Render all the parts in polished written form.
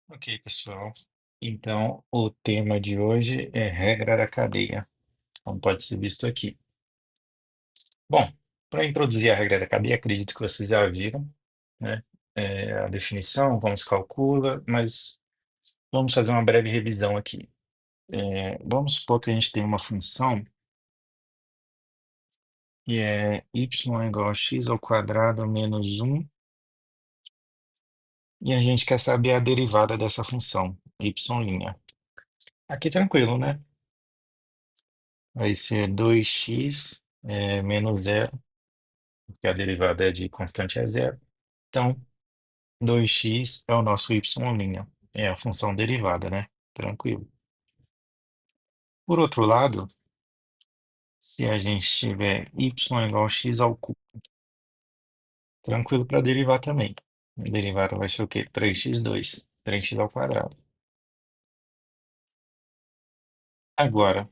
Ok, pessoal. Então, o tema de hoje é regra da cadeia, como pode ser visto aqui. Bom, para introduzir a regra da cadeia, acredito que vocês já viram, né? A definição, como se calcula, mas vamos fazer uma breve revisão aqui. Vamos supor que a gente tem uma função que é y igual a x ao quadrado menos 1, e a gente quer saber a derivada dessa função, y'. Aqui tranquilo, né? Vai ser 2x menos zero, que a derivada é de constante é zero. Então, 2x é o nosso y', é a função derivada, né? Tranquilo. Por outro lado, se a gente tiver y igual a x ao cubo, tranquilo para derivar também. A derivada vai ser o quê? 3x2, 3x ao quadrado. Agora,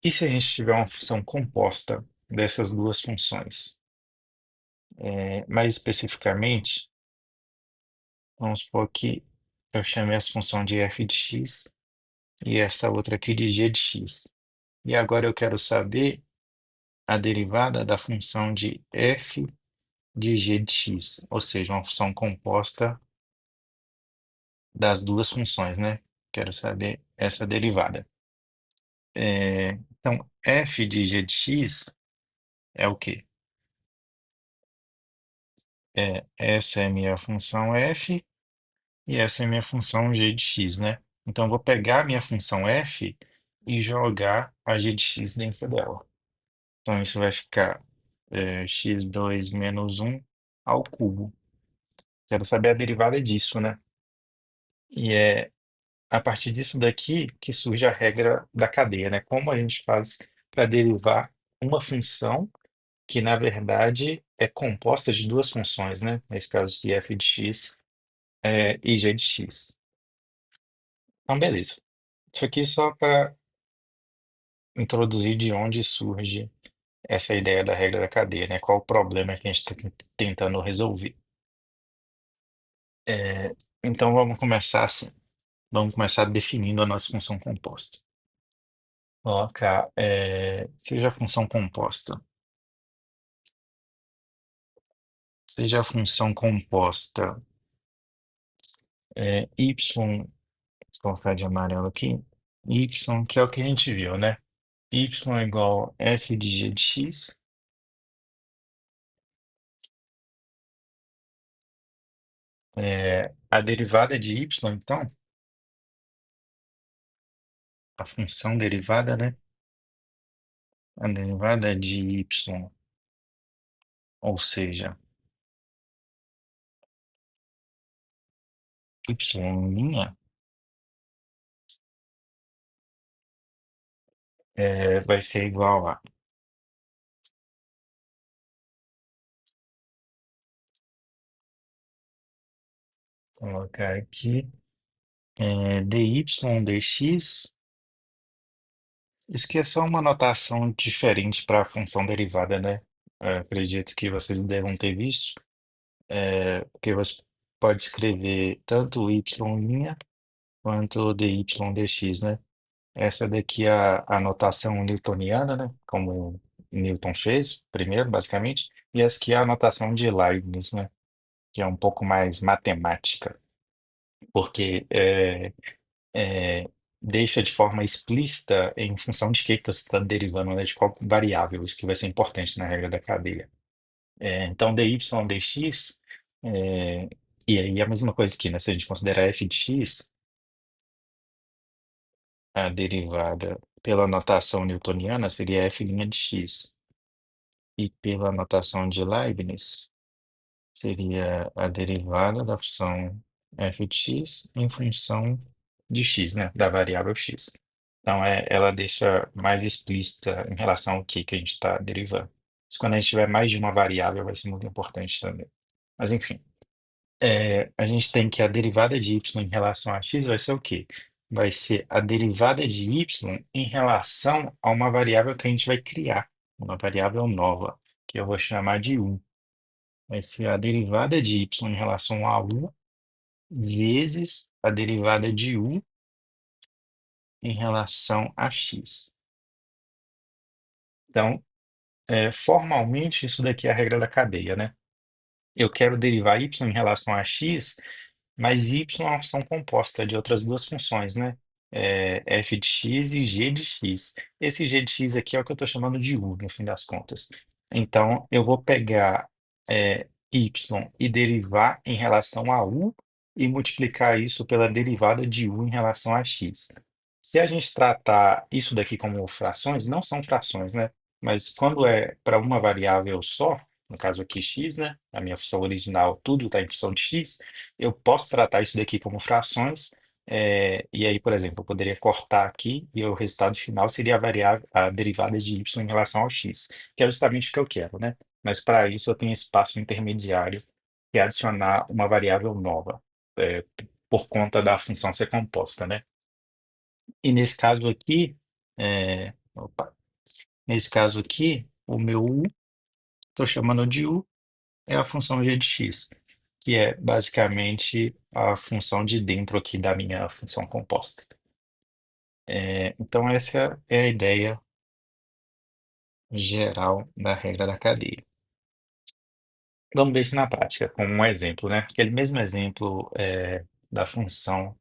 e se a gente tiver uma função composta dessas duas funções? Mais especificamente, vamos supor que eu chamei essa função de f de x e essa outra aqui de g de x. E agora eu quero saber a derivada da função de f de g de x, ou seja, uma função composta das duas funções, né? Quero saber essa derivada. Então, f de g de x é o quê? Essa é minha função f e essa é minha função g de x, né? Então, eu vou pegar a minha função f e jogar a g de x dentro dela. Então, isso vai ficar x2 menos 1 ao cubo. Quero saber a derivada disso, né? E é a partir disso daqui que surge a regra da cadeia, né? Como a gente faz para derivar uma função que, na verdade, é composta de duas funções, né? Nesse caso de f de x e g de x. Então, beleza. Isso aqui só para introduzir de onde surge essa ideia da regra da cadeia, né? Qual o problema que a gente está tentando resolver. É, então vamos começar assim. Vamos começar definindo a nossa função composta. Colocar, seja a função composta, seja a função composta y, vou colocar de amarelo aqui, y, que é o que a gente viu, né? Y igual f de g de x, a derivada de y, então, a função derivada, né? A derivada de y, ou seja, y', vai ser igual a, vou colocar aqui, dy dx. Isso aqui é só uma notação diferente para a função derivada, né? Acredito que vocês devam ter visto, porque você pode escrever tanto o y' quanto o dy dx, né? Essa daqui é a notação newtoniana, né? Como Newton fez primeiro, basicamente, e essa aqui é a notação de Leibniz, né? Que é um pouco mais matemática, porque deixa de forma explícita em função de que você está derivando, né, de qual variável, isso que vai ser importante na regra da cadeia. Então, dy dx, é, e aí a mesma coisa aqui, né? Se a gente considerar f de x, a derivada pela notação newtoniana seria f' de x, e pela notação de Leibniz seria a derivada da função f de x em função de x, né? Da variável x. Então, ela deixa mais explícita em relação ao que a gente está derivando. Isso quando a gente tiver mais de uma variável vai ser muito importante também. Mas, enfim, a gente tem que a derivada de y em relação a x vai ser o quê? Vai ser a derivada de y em relação a uma variável que a gente vai criar, uma variável nova, que eu vou chamar de u. Vai ser a derivada de y em relação a u vezes a derivada de u em relação a x. Então, formalmente, isso daqui é a regra da cadeia, né? Eu quero derivar y em relação a x, mas y é uma função composta de outras duas funções, né? F de x e g de x. Esse g de x aqui é o que eu estou chamando de u, no fim das contas. Então, eu vou pegar y e derivar em relação a u e multiplicar isso pela derivada de u em relação a x. Se a gente tratar isso daqui como frações, não são frações, né? Mas quando é para uma variável só, no caso aqui x, né? A minha função original, tudo está em função de x, eu posso tratar isso daqui como frações, e aí, por exemplo, eu poderia cortar aqui e o resultado final seria a variável, a derivada de y em relação ao x, que é justamente o que eu quero, né? Mas para isso eu tenho espaço intermediário, que é adicionar uma variável nova, por conta da função ser composta, né? E nesse caso aqui, nesse caso aqui, o meu u, estou chamando de u, é a função g de x, que é basicamente a função de dentro aqui da minha função composta. Então, essa é a ideia geral da regra da cadeia. Vamos ver isso na prática, com um exemplo, né? Aquele mesmo exemplo da função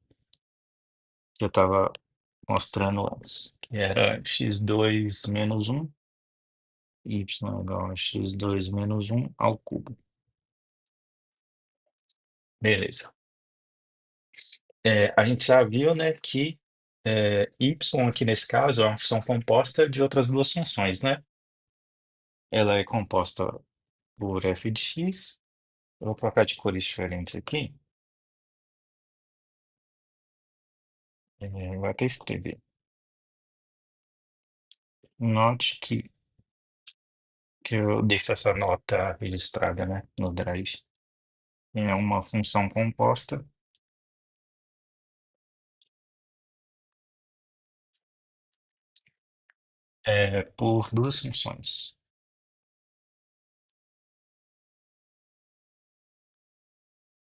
que eu estava mostrando antes, que era x2 menos 1, y igual a x2 menos 1 ao cubo. Beleza. A gente já viu, né, que y aqui nesse caso é uma função composta de outras duas funções, né? Ela é composta por f de x. Eu vou colocar de cores diferentes aqui. Vou até escrever. Note que eu deixo essa nota registrada, né, no Drive. É uma função composta por duas funções.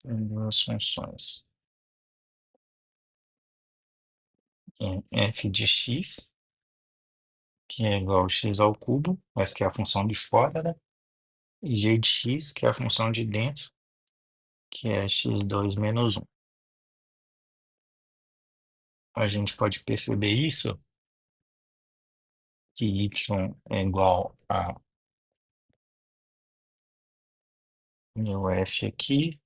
Tem duas funções. F de x, que é igual a x ao cubo, mas que é a função de fora, né? E g de x, que é a função de dentro, que é x2 menos 1. A gente pode perceber isso, que y é igual a meu f aqui,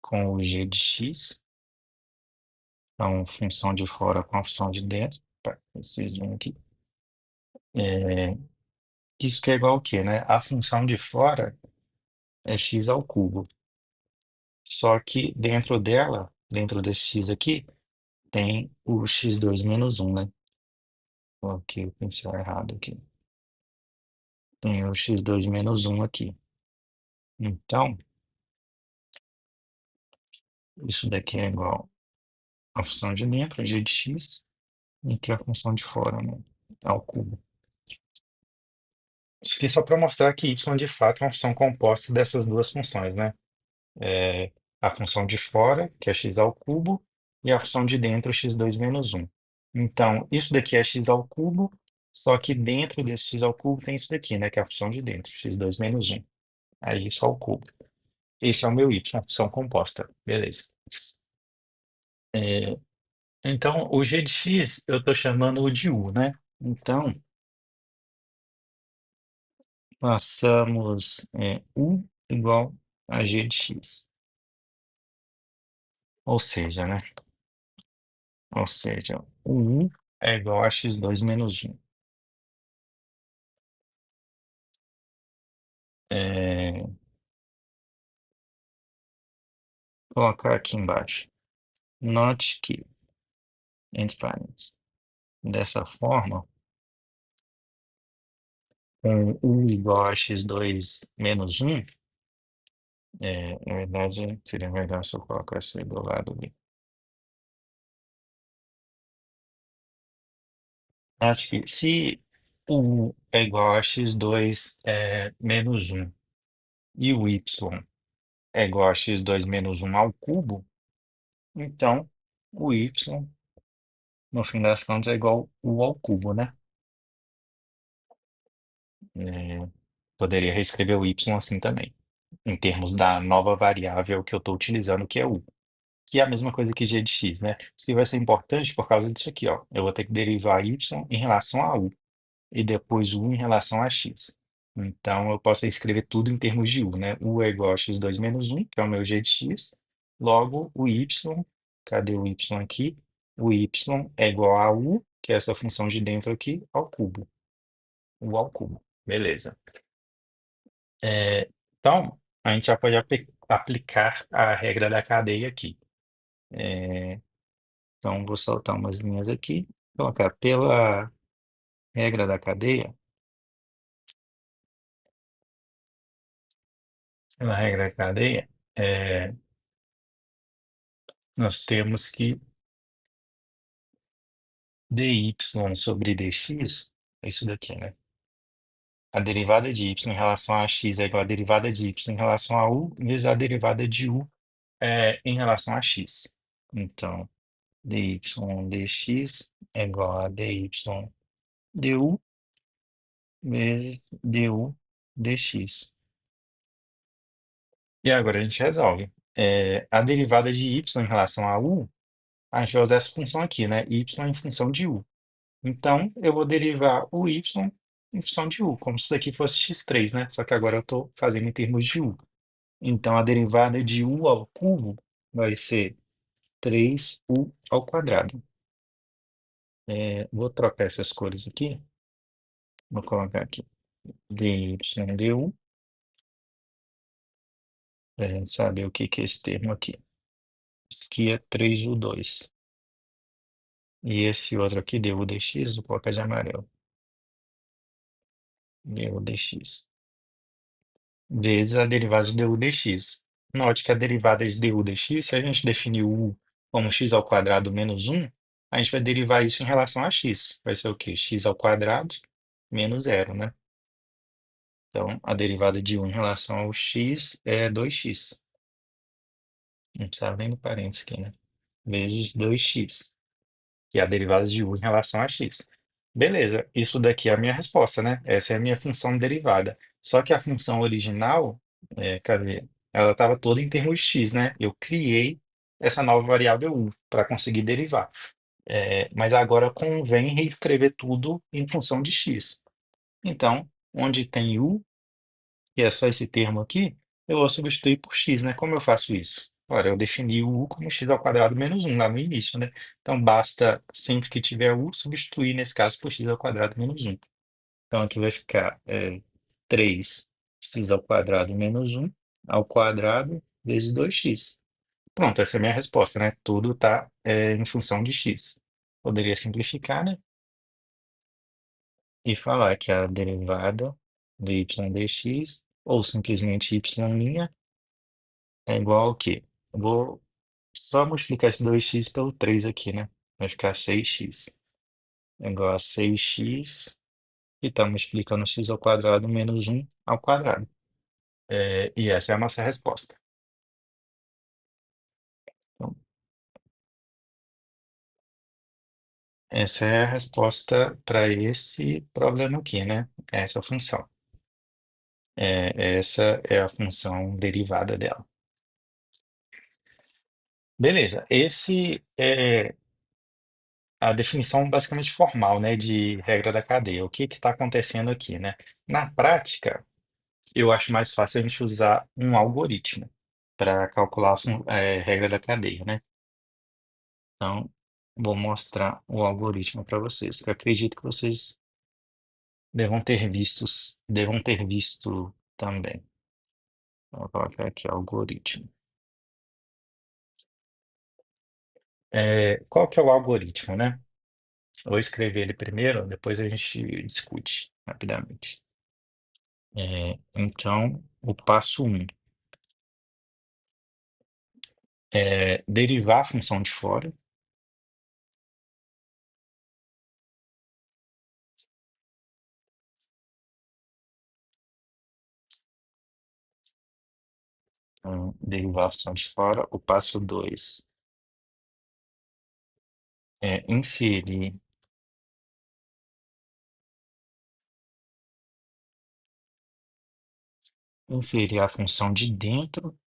com o g de x, então função de fora com a função de dentro. Esse zoom aqui. É, isso que é igual ao quê, né? A função de fora é x ao cubo. Só que dentro dela, dentro desse x aqui, tem o x2 menos 1, né? Coloquei o pincel errado aqui. Tem o x2 menos 1 aqui. Então, isso daqui é igual à função de dentro, g de x, e que é a função de fora, né? Ao cubo. Isso aqui é só para mostrar que y de fato é uma função composta dessas duas funções, né? A função de fora, que é x ao cubo, e a função de dentro, x2 menos 1. Então, isso daqui é x ao cubo, só que dentro desse x ao cubo tem isso daqui, né? Que é a função de dentro, x2 menos 1. Aí isso ao cubo. Esse é o meu y, a função composta. Beleza. É, então, o g de x eu estou chamando de u, né? Então, passamos u igual a g de x. Ou seja, né? Ou seja, o u é igual a x2 menos 1. É, colocar aqui embaixo. Note que, entre parênteses, dessa forma, com u igual a x2 menos 1, na verdade, seria melhor se eu colocasse do lado ali. Acho que se o u é igual a x2 menos 1 e o y é igual a x2 menos 1 ao cubo, Então, o y, no fim das contas, é igual u ao cubo, né? É, poderia reescrever o y assim também, em termos da nova variável que eu estou utilizando, que é u, que é a mesma coisa que g de x, né? Isso que vai ser importante por causa disso aqui, ó. Eu vou ter que derivar y em relação a u e depois u em relação a x. Então, eu posso escrever tudo em termos de u, né? U é igual a x2 menos 1, que é o meu g de x. Logo, o y, cadê o y aqui? O y é igual a u, que é essa função de dentro aqui, ao cubo. U ao cubo. Beleza. Então, a gente já pode aplicar a regra da cadeia aqui. É, então, vou soltar umas linhas aqui, colocar pela regra da cadeia. Pela regra da cadeia, é, nós temos que dy sobre dx, é isso daqui, né? A derivada de y em relação a x é igual a derivada de y em relação a u, vezes a derivada de u em relação a x. Então, dy dx é igual a dy du vezes du dx. E agora a gente resolve. A derivada de y em relação a u, a gente vai usar essa função aqui, né? Y em função de u. Então, eu vou derivar o y em função de u, como se isso aqui fosse x3, né? Só que agora eu estou fazendo em termos de u. Então, a derivada de u ao cubo vai ser 3u ao quadrado. Vou trocar essas cores aqui. Vou colocar aqui dy du, para a gente saber o que que é esse termo aqui. Isso aqui é 3u2. E esse outro aqui, du dx, vou colocar de amarelo. Du dx. Vezes a derivada de du dx. Note que a derivada de du dx, se a gente definir o u como x ao quadrado menos 1, a gente vai derivar isso em relação a x. Vai ser o quê? X ao quadrado menos zero, né? Então, a derivada de u em relação ao x é 2x. Não precisa nem do parênteses aqui, né? Vezes 2x, que é a derivada de u em relação a x. Beleza, isso daqui é a minha resposta, né? Essa é a minha função derivada. Só que a função original, cadê? Ela estava toda em termos de x, né? Eu criei essa nova variável u para conseguir derivar. Mas agora convém reescrever tudo em função de x. Então, onde tem u, que é só esse termo aqui, eu vou substituir por x, né? Como eu faço isso? Ora, eu defini o u como x ao quadrado menos 1 lá no início, né? Então, basta, sempre que tiver u, substituir, nesse caso, por x ao quadrado menos 1. Então, aqui vai ficar 3x ao quadrado menos 1 ao quadrado vezes 2x. Pronto, essa é a minha resposta, né? Tudo está em função de x. Poderia simplificar, né? E falar que a derivada de y dx, ou simplesmente y' é igual ao quê? Eu vou só multiplicar esse 2x pelo 3 aqui, né? Vai ficar 6x. É igual a 6x, e está multiplicando x ao quadrado menos 1 ao quadrado. E essa é a nossa resposta. Então, essa é a resposta para esse problema aqui, né? Essa função. Essa é a função derivada dela. Beleza, esse é a definição basicamente formal, né, de regra da cadeia. O que está acontecendo aqui, né? Na prática, eu acho mais fácil a gente usar um algoritmo para calcular a regra da cadeia, né? Então, vou mostrar o algoritmo para vocês, que eu acredito que vocês devam ter visto também. Vou colocar aqui algoritmo. Qual que é o algoritmo, né? Eu vou escrever ele primeiro, depois a gente discute rapidamente. Então, o passo 1 é derivar a função de fora. Então, derivar a função de fora. O passo 2 inserir a função de dentro.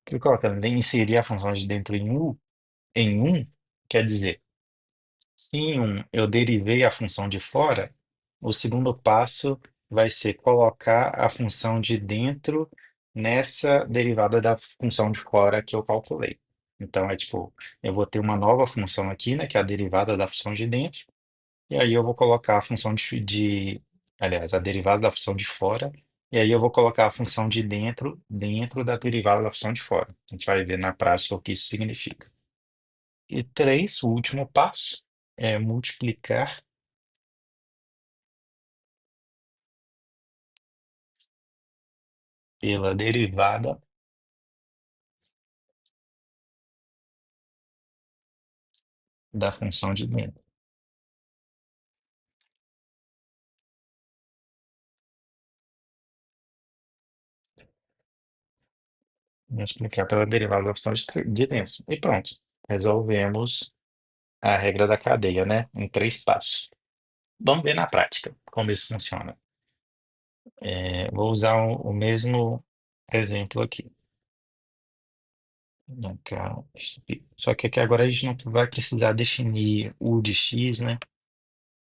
Que colocando inserir a função de dentro em um, quer dizer, se em um eu derivei a função de fora, o segundo passo vai ser colocar a função de dentro nessa derivada da função de fora que eu calculei. Então é tipo, eu vou ter uma nova função aqui, né, que é a derivada da função de dentro, e aí eu vou colocar a função aliás, a derivada da função de fora, e aí eu vou colocar a função de dentro da derivada da função de fora. A gente vai ver na prática o que isso significa. E três, o último passo, é multiplicar pela derivada da função de dentro. Multiplicar pela derivada da função de dentro. E pronto. Resolvemos a regra da cadeia, né? Em três passos. Vamos ver na prática como isso funciona. Vou usar o mesmo exemplo aqui. Só que aqui agora a gente não vai precisar definir u de x, né?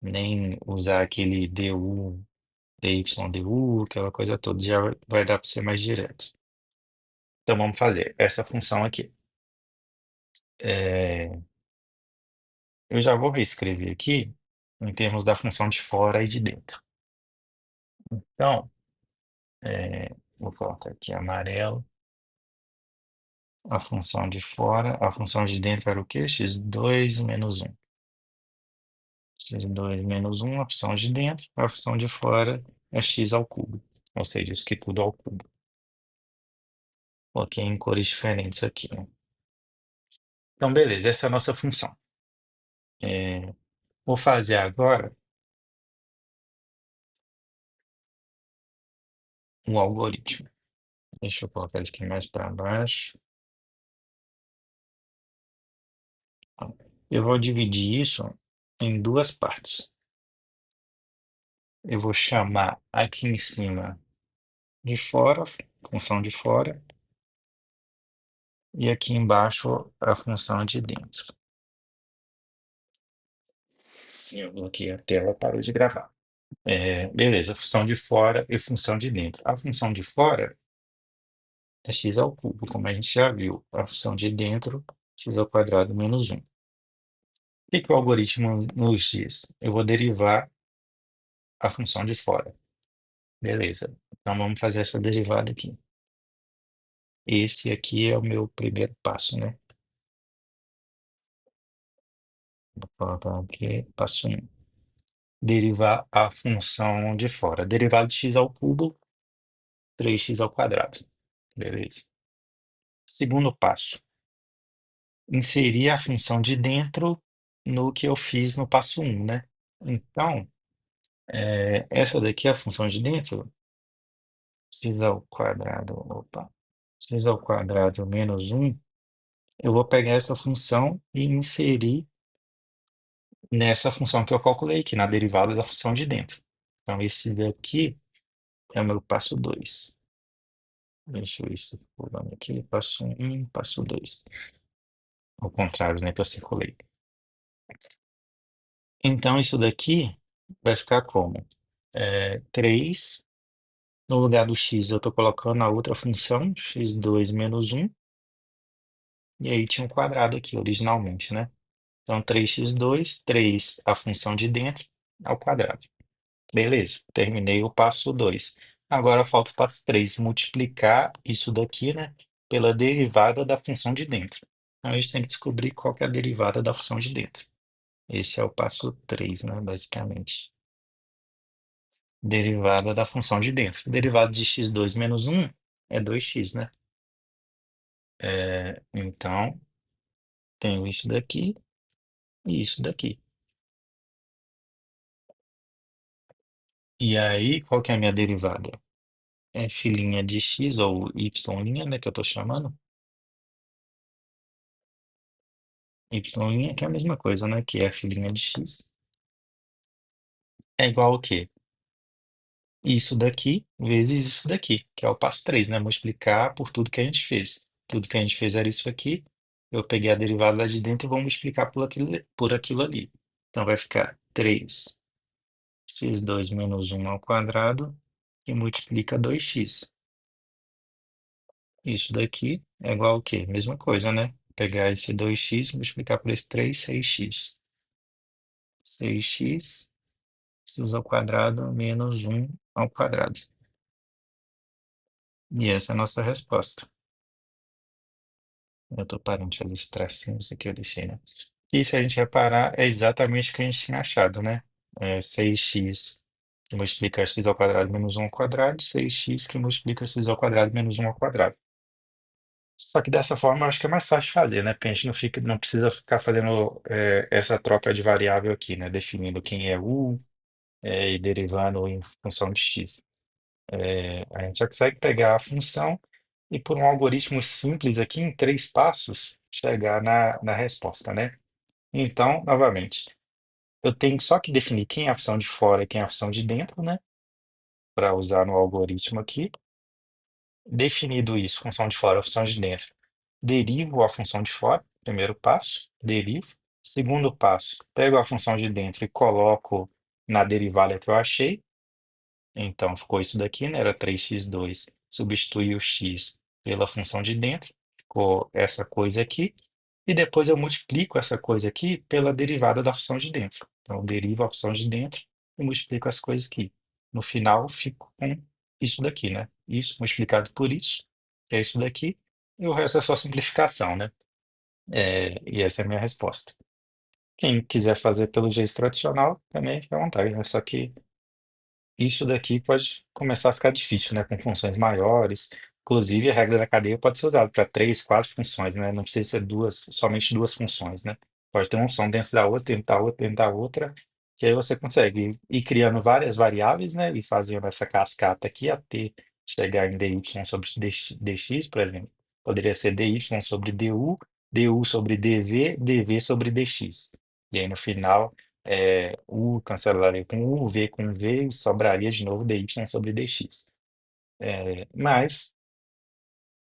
Nem usar aquele du, dy, du, aquela coisa toda. Já vai dar para ser mais direto. Então vamos fazer essa função aqui. É, eu já vou reescrever aqui em termos da função de fora e de dentro. Então, vou colocar aqui amarelo. A função de fora, a função de dentro era o quê? X2 menos um. X2 menos um, a função de dentro, a função de fora é x ao cubo. Ou seja, isso aqui tudo ao cubo. Coloquei em cores diferentes aqui, né? Então, beleza, essa é a nossa função. É, vou fazer agora um algoritmo. Deixa eu colocar isso aqui mais para baixo. Eu vou dividir isso em duas partes. Eu vou chamar aqui em cima de fora, função de fora, e aqui embaixo a função de dentro. Eu bloqueei a tela, parou de gravar. Beleza, função de fora e função de dentro. A função de fora é x ao cubo, como a gente já viu. A função de dentro, x ao quadrado menos um. O que que o algoritmo nos diz? Eu vou derivar a função de fora. Beleza. Então vamos fazer essa derivada aqui. Esse aqui é o meu primeiro passo, né? Vou colocar aqui, passo 1. Derivar a função de fora. Derivada de x ao cubo, 3x ao quadrado. Beleza. Segundo passo. Inserir a função de dentro no que eu fiz no passo um, né? Então, essa daqui é a função de dentro, x ao quadrado, opa, x ao quadrado menos um. Eu vou pegar essa função e inserir nessa função que eu calculei aqui, na derivada da função de dentro. Então, esse daqui é o meu passo 2. Deixa eu ver se pulando aqui, passo um, passo 2. Ao contrário, né, que eu circulei. Então, isso daqui vai ficar como? 3. No lugar do x, eu estou colocando a outra função, x2 menos um, e aí tinha um quadrado aqui originalmente, né? Então, 3x2, 3 a função de dentro, ao quadrado. Beleza, terminei o passo 2. Agora falta o passo 3, multiplicar isso daqui, né, pela derivada da função de dentro. Então, a gente tem que descobrir qual que é a derivada da função de dentro. Esse é o passo 3, né, basicamente. Derivada da função de dentro. Derivada de x2 menos um é 2x, né? Então, tenho isso daqui e isso daqui. E aí, qual que é a minha derivada? F' de x, ou y', né, que eu tô chamando. Y' que é a mesma coisa, né, que F' de x. É igual ao quê? Isso daqui vezes isso daqui, que é o passo 3, né? Multiplicar por tudo que a gente fez. Tudo que a gente fez era isso aqui. Eu peguei a derivada lá de dentro e vou multiplicar por aquilo ali. Então vai ficar 3x2 menos 1 ao quadrado e multiplica 2x. Isso daqui é igual ao quê? Mesma coisa, né? Pegar esse 2x e multiplicar por esse 3, 6x. 6x, x ao quadrado menos 1 ao quadrado. E essa é a nossa resposta. Eu tô parando de fazer esse tracinho, isso aqui eu deixei, né? E se a gente reparar, é exatamente o que a gente tinha achado, né? 6x que multiplica x ao quadrado menos 1 ao quadrado, 6x que multiplica x ao quadrado menos 1 ao quadrado. Só que dessa forma eu acho que é mais fácil de fazer, né? Porque a gente não precisa ficar fazendo essa troca de variável aqui, né? Definindo quem é u, e derivando em função de x. A gente já consegue pegar a função e, por um algoritmo simples aqui, em 3 passos, chegar na resposta, né? Então, novamente, eu tenho só que definir quem é a função de fora e quem é a função de dentro, né? Para usar no algoritmo aqui. Definido isso, função de fora, função de dentro, derivo a função de fora, primeiro passo, derivo. Segundo passo, pego a função de dentro e coloco na derivada que eu achei. Então, ficou isso daqui, né? Era 3x2. Substituí o x pela função de dentro, ficou essa coisa aqui. E depois eu multiplico essa coisa aqui pela derivada da função de dentro. Então, eu derivo a função de dentro e multiplico as coisas aqui. No final, eu fico com isso daqui, né? Isso multiplicado por isso, que é isso daqui. E o resto é só simplificação, né? E essa é a minha resposta. Quem quiser fazer pelo jeito tradicional, também fica à vontade, né? Só que isso daqui pode começar a ficar difícil, né? Com funções maiores. Inclusive, a regra da cadeia pode ser usada para 3, 4 funções, né? Não precisa ser somente 2 funções, né? Pode ter uma função dentro da outra, dentro da outra, dentro da outra, que aí você consegue ir criando várias variáveis, né? E fazendo essa cascata aqui até chegar em dy sobre dx, por exemplo. Poderia ser dy sobre du, du sobre dv, dv sobre dx. E aí, no final, U cancelaria com U, V com V, e sobraria de novo dy sobre dx. Mas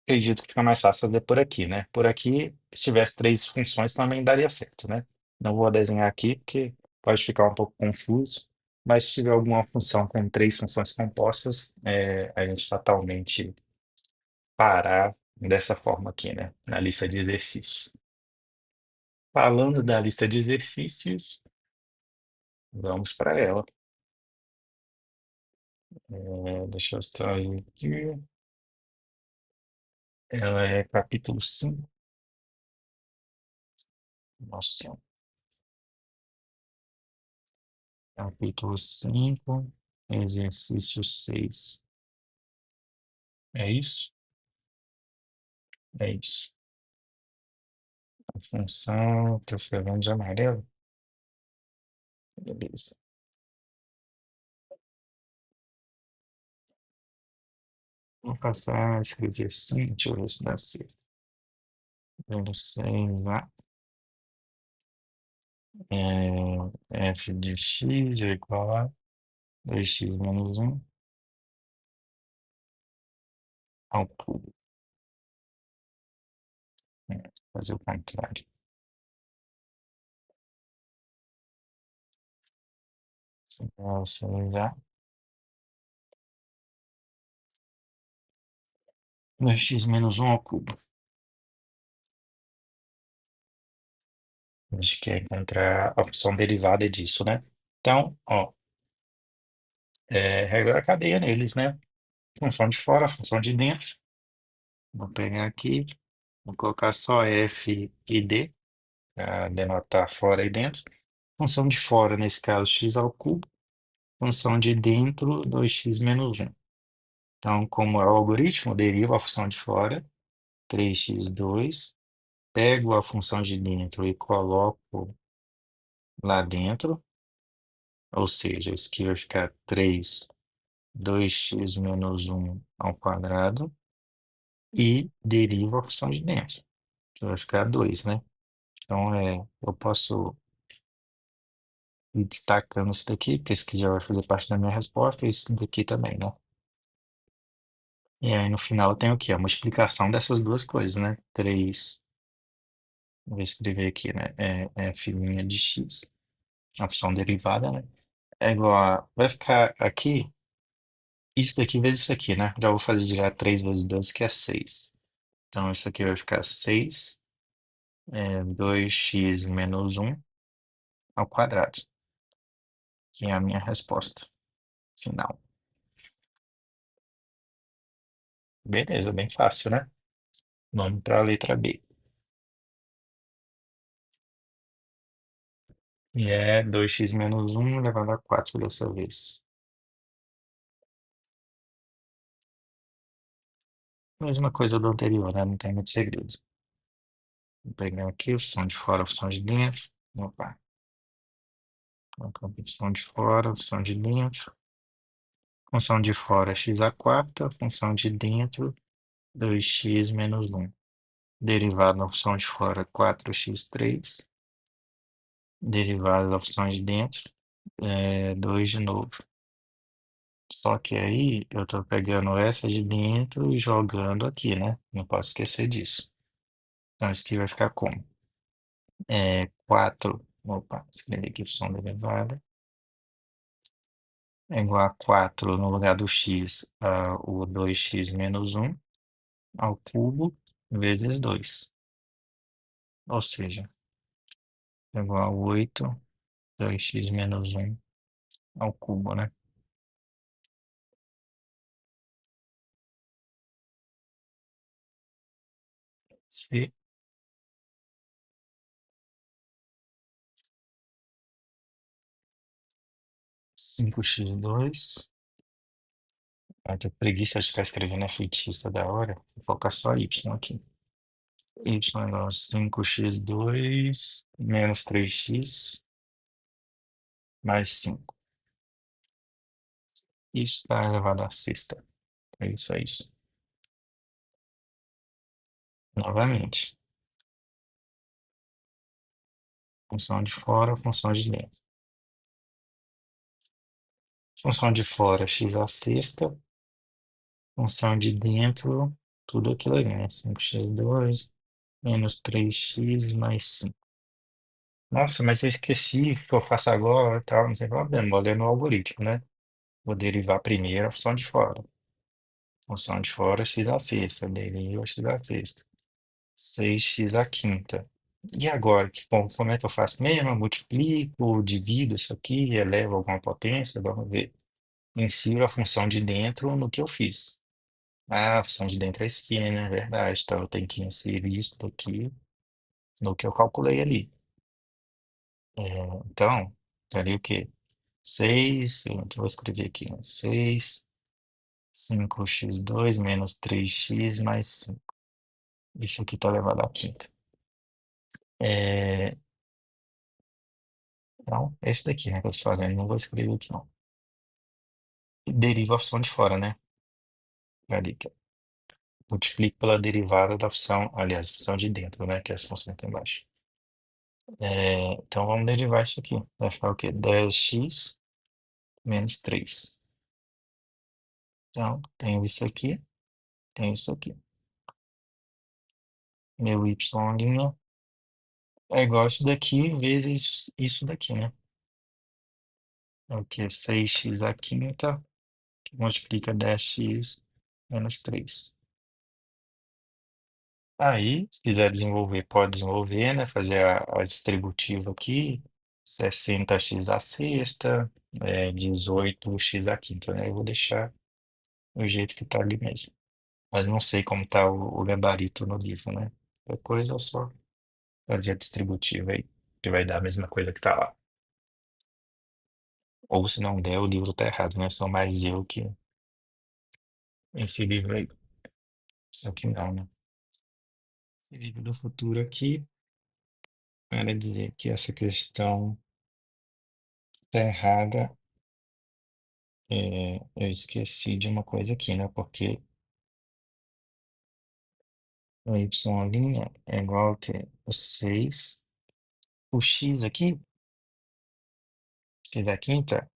acredito que fica mais fácil fazer por aqui, né? Por aqui, se tivesse 3 funções, também daria certo, né? Não vou desenhar aqui, porque pode ficar um pouco confuso, mas se tiver alguma função com 3 funções compostas, a gente fatalmente parar dessa forma aqui, né? Na lista de exercícios. Falando da lista de exercícios, vamos para ela. Deixa eu extrair aqui. Ela é capítulo 5. Nossa, capítulo 5, exercício 6. É isso? É isso. A função está escrevendo de amarelo? Beleza. Vou passar a escrever assim, deixa eu ver se dá certo. Vendo 6 lá. F de x é igual a 2x menos 1 ao cubo. Fazer o contrário. Então, 6a 2x menos 1 ao cubo. A gente quer encontrar a função derivada disso, né? Então, ó, regra da cadeia neles, né? Função de fora, função de dentro. Vou pegar aqui, vou colocar só f e d, para denotar fora e dentro. Função de fora, nesse caso, x ao cubo. Função de dentro, 2x menos 1. Então, como é o algoritmo, derivo a função de fora, 3x2. Pego a função de dentro e coloco lá dentro. Ou seja, isso aqui vai ficar 3 2x menos um ao quadrado e deriva a função de dentro, que vai ficar 2, né? Então, eu posso ir destacando isso daqui, porque isso aqui já vai fazer parte da minha resposta, e isso daqui também, né? E aí, no final, eu tenho o quê? A multiplicação dessas duas coisas, né? 3, vou escrever aqui, né? F' de x, a função derivada, né? É igual a... Vai ficar aqui, isso daqui vezes isso aqui, né? Já vou fazer direto 3 vezes 2, que é 6. Então, isso aqui vai ficar 6, 2x menos um ao quadrado, que é a minha resposta final. Beleza, bem fácil, né? Vamos para a letra B. E é 2x menos um elevado a 4 dessa vez. Mesma coisa do anterior, né? Não tem muito segredo. Vou pegar aqui, função de fora, função de dentro. Opa, colocar a função de fora, função de dentro. Função de fora, x à quarta. Função de dentro, 2x menos um. Derivada da função de fora, 4x3. Derivada da função de dentro, 2 de novo. Só que aí eu tô pegando essa de dentro e jogando aqui, né? Não posso esquecer disso. Então isso aqui vai ficar como? 4, opa, escrevi aqui função derivada, é igual a 4 no lugar do x, o 2x menos um ao cubo vezes 2. Ou seja, é igual a 8, 2x menos um ao cubo, né? Se 5x2, tô com preguiça de ficar escrevendo a feitiça da hora, vou colocar só y aqui. Y igual a 5x2 menos 3x mais 5. Isso está elevado à sexta. É isso. Novamente, função de fora, função de dentro. Função de fora, x à sexta. Função de dentro, tudo aquilo ali, né? 5x2 menos 3x mais 5. Nossa, mas eu esqueci o que eu faço agora e tal, não tem problema. Vou ler no algoritmo, né? Vou derivar primeiro a função de fora. Função de fora, x à sexta. Deriva x à sexta. 6x à quinta. E agora, como é que eu faço mesmo? Eu multiplico, divido isso aqui, elevo alguma potência? Vamos ver. Insiro a função de dentro no que eu fiz. Ah, a função de dentro é esquina, né? Verdade. Então eu tenho que inserir isso daqui no que eu calculei ali. Então, daria o quê? 6, eu vou escrever aqui, né? 6, 5x2 menos 3x mais 5. Isso aqui está elevado à quinta. É, então, é isso daqui, né, que eu estou fazendo. Não vou escrever aqui, não. E deriva a função de fora, né? Cadê que multiplico pela derivada da função, aliás, função de dentro, né? Que é essa função aqui embaixo. Então, vamos derivar isso aqui. Vai ficar o quê? 10x menos 3. Então, tenho isso aqui. Meu y' é igual a isso daqui vezes isso daqui, né? É o quê? 6x à quinta, que multiplica 10x menos 3. Aí, se quiser desenvolver, pode desenvolver, né? Fazer a distributiva aqui, 60x à sexta, 18x à quinta, né? Eu vou deixar do jeito que tá ali mesmo. Mas não sei como tá o gabarito no livro, né? Qualquer coisa é só fazer a distributiva aí, que vai dar a mesma coisa que tá lá. Ou se não der, o livro tá errado, né? Sou mais eu que esse livro aí. Só que não, né? Esse livro do futuro aqui, para dizer que essa questão Tá errada. Eu esqueci de uma coisa aqui, né? Porque o y' é igual ao quê? O 6. O x aqui, 6 da quinta,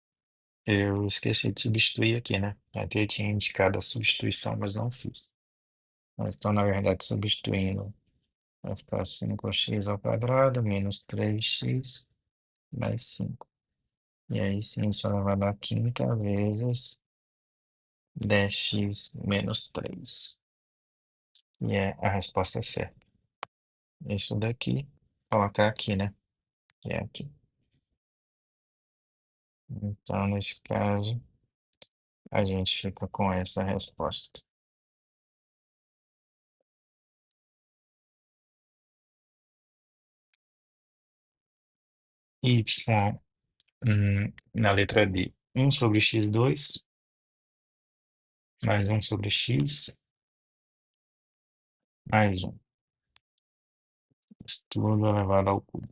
eu esqueci de substituir aqui, né? Até eu tinha indicado a substituição, mas não fiz. Mas então, na verdade, substituindo, vai ficar 5x² menos 3x mais 5. E aí sim, isso vai dar quinta vezes 10x menos 3. E é a resposta certa. Isso daqui, colocar aqui, né? Que é aqui. Então, nesse caso, a gente fica com essa resposta. Y, na letra D, 1/x2 mais 1/x mais 1. Isso tudo elevado ao cubo.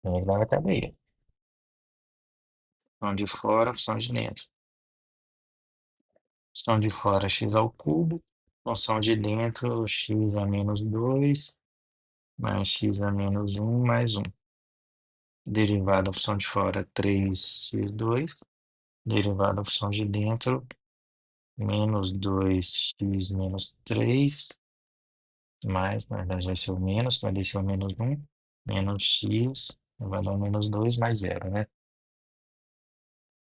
Regra da cadeia. Função de fora, função de dentro. Função de fora, x ao cubo. Função de dentro, x a menos 2 mais x a menos 1 mais 1. Derivada da função de fora, 3x2. Derivada da função de dentro, menos 2x menos 3 mais, na verdade vai ser o menos, vai descer o menos 1, menos x, vai dar o menos 2 mais 0, né?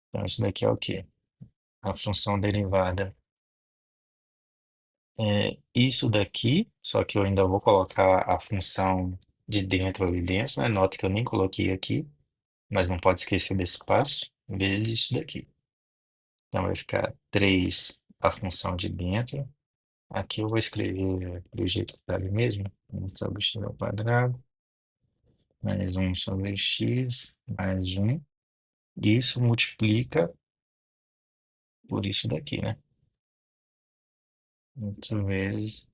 Então isso daqui é o quê? A função derivada é isso daqui, só que eu ainda vou colocar a função de dentro ali dentro, né? Nota que eu nem coloquei aqui, mas não pode esquecer desse passo, vezes isso daqui. Então vai ficar 3 a função de dentro. Aqui eu vou escrever do jeito que está ali mesmo, 1/x², mais 1/x, mais 1. Isso multiplica por isso daqui, né? 8 vezes,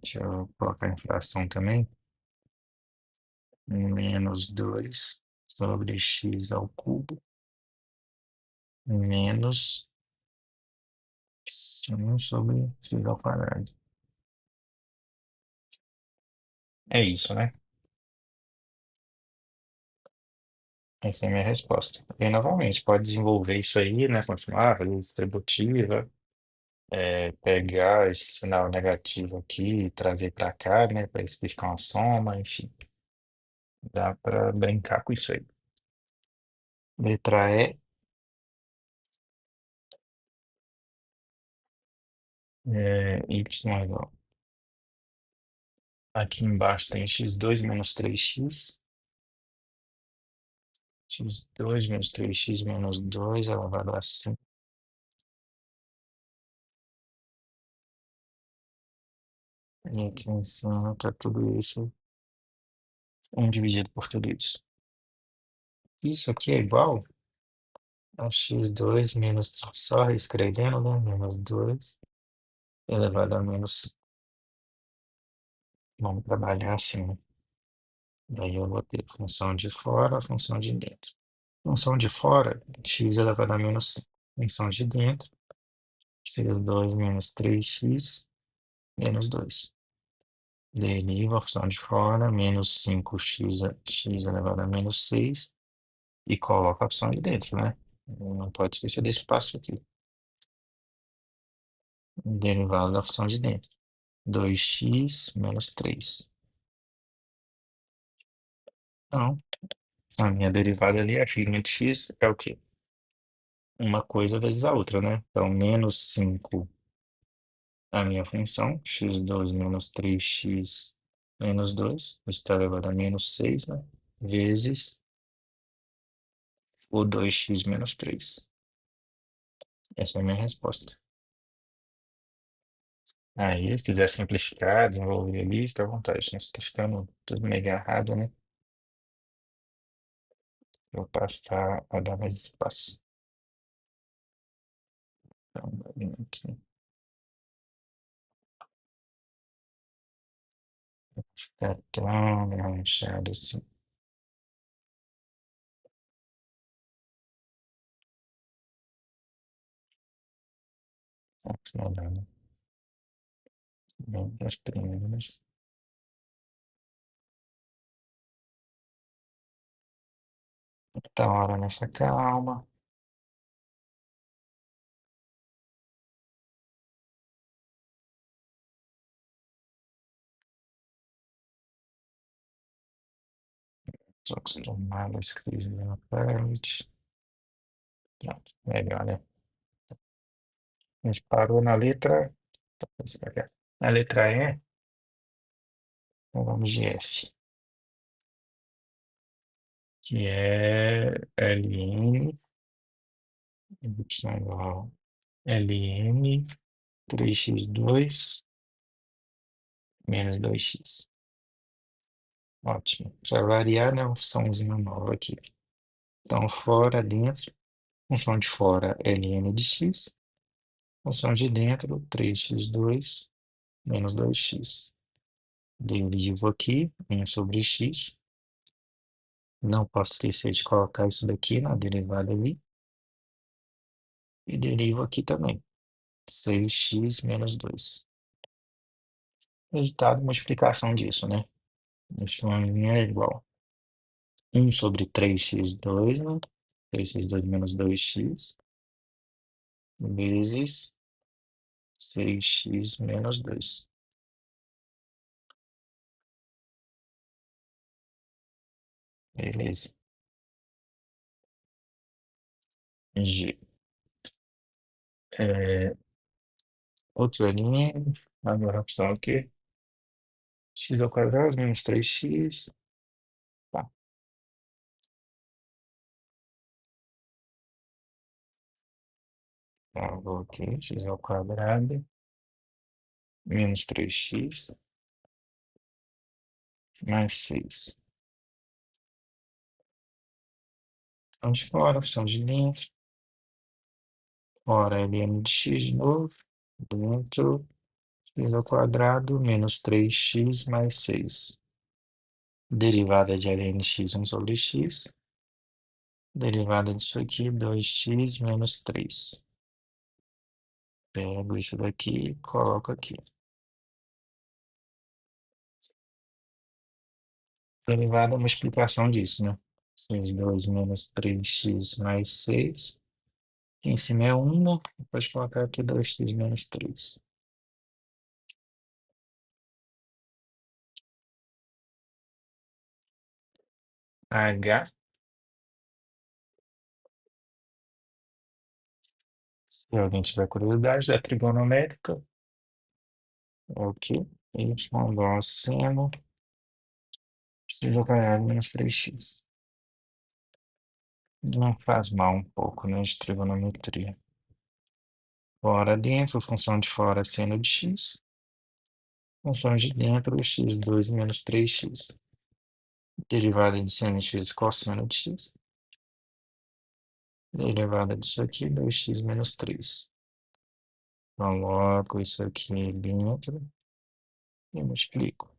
deixa eu colocar a inflação também, menos 2/x² menos 1/x². É isso, né? Essa é a minha resposta. E novamente, pode desenvolver isso aí, né? Continuar, fazer distributiva, pegar esse sinal negativo aqui e trazer para cá, né? Para isso ficar uma soma, enfim. Dá para brincar com isso aí. Letra E, y igual. Aqui embaixo tem x2 menos 3x. x2 menos 3x menos 2 elevado a 5. E aqui em cima tá tudo isso, 1 dividido por tudo isso. Isso aqui é igual a x2 menos, só reescrevendo, né? Menos 2 elevado a menos. Vamos trabalhar assim, né? Daí eu vou ter função de fora, função de dentro. Função de fora, x elevado a menos função de dentro, x2 menos 3x menos 2. Deriva a função de fora, menos 5x elevado a menos 6, e coloca a função de dentro, né? Não pode esquecer desse passo aqui. Derivada da função de dentro. 2x menos 3. Então, a minha derivada ali, a x menos x, é o quê? Uma coisa vezes a outra, né? Então, menos 5 a minha função, x2 menos 3x menos 2, isso está elevado a menos 6, né? Vezes o 2x menos 3. Essa é a minha resposta. Aí, se quiser simplificar, desenvolver ali, fica à vontade, né? Se tá ficando tudo meio agarrado, né? Vou passar a dar mais espaço. Então, vou vir aqui, ficar tão enganchado assim. Acumulando as primeiras. Tá hora nessa calma. Tô acostumado a escrever na frente. Pronto, melhor, né? A gente parou na letra. Na letra E, então vamos de F, que é LN, Y igual LN 3x2 menos 2x. Ótimo. Para variar, né? Uma funçãozinha nova aqui. Então, fora, dentro. Função de fora, ln de x. Função de dentro, 3x2 menos 2x. Derivo aqui, 1 sobre x. Não posso esquecer de colocar isso daqui na derivada ali. E derivo aqui também, 6x menos 2. Resultado, multiplicação disso, né? Isso é igual 1 sobre 3x2, né? 3x2 menos 2x, vezes 6x menos 2. Beleza. G. É, outra linha. Agora a opção aqui. X ao quadrado menos 3x. Tá. Então, vou aqui. X ao quadrado menos 3x mais 6. Opção de fora, opção de dentro. Fora ln de x de novo. Dentro, x ao quadrado menos 3x mais 6. Derivada de ln de x, 1 sobre x. Derivada disso aqui, 2x menos 3. Pego isso daqui e coloco aqui. Derivada é uma explicação disso, né? 6 menos 3x mais 6. Aqui em cima é 1, né? Depois colocar aqui 2x menos 3. H, se alguém tiver curiosidade, é trigonométrica. Ok. Y igual a seno. Precisa quadrado menos 3x. Não faz mal um pouco, né? De trigonometria. Fora dentro, função de fora seno de x. Função de dentro, x2 menos 3x. Derivada de seno de x cosseno de x. Derivada disso aqui, 2x menos 3. Coloco isso aqui dentro e multiplico.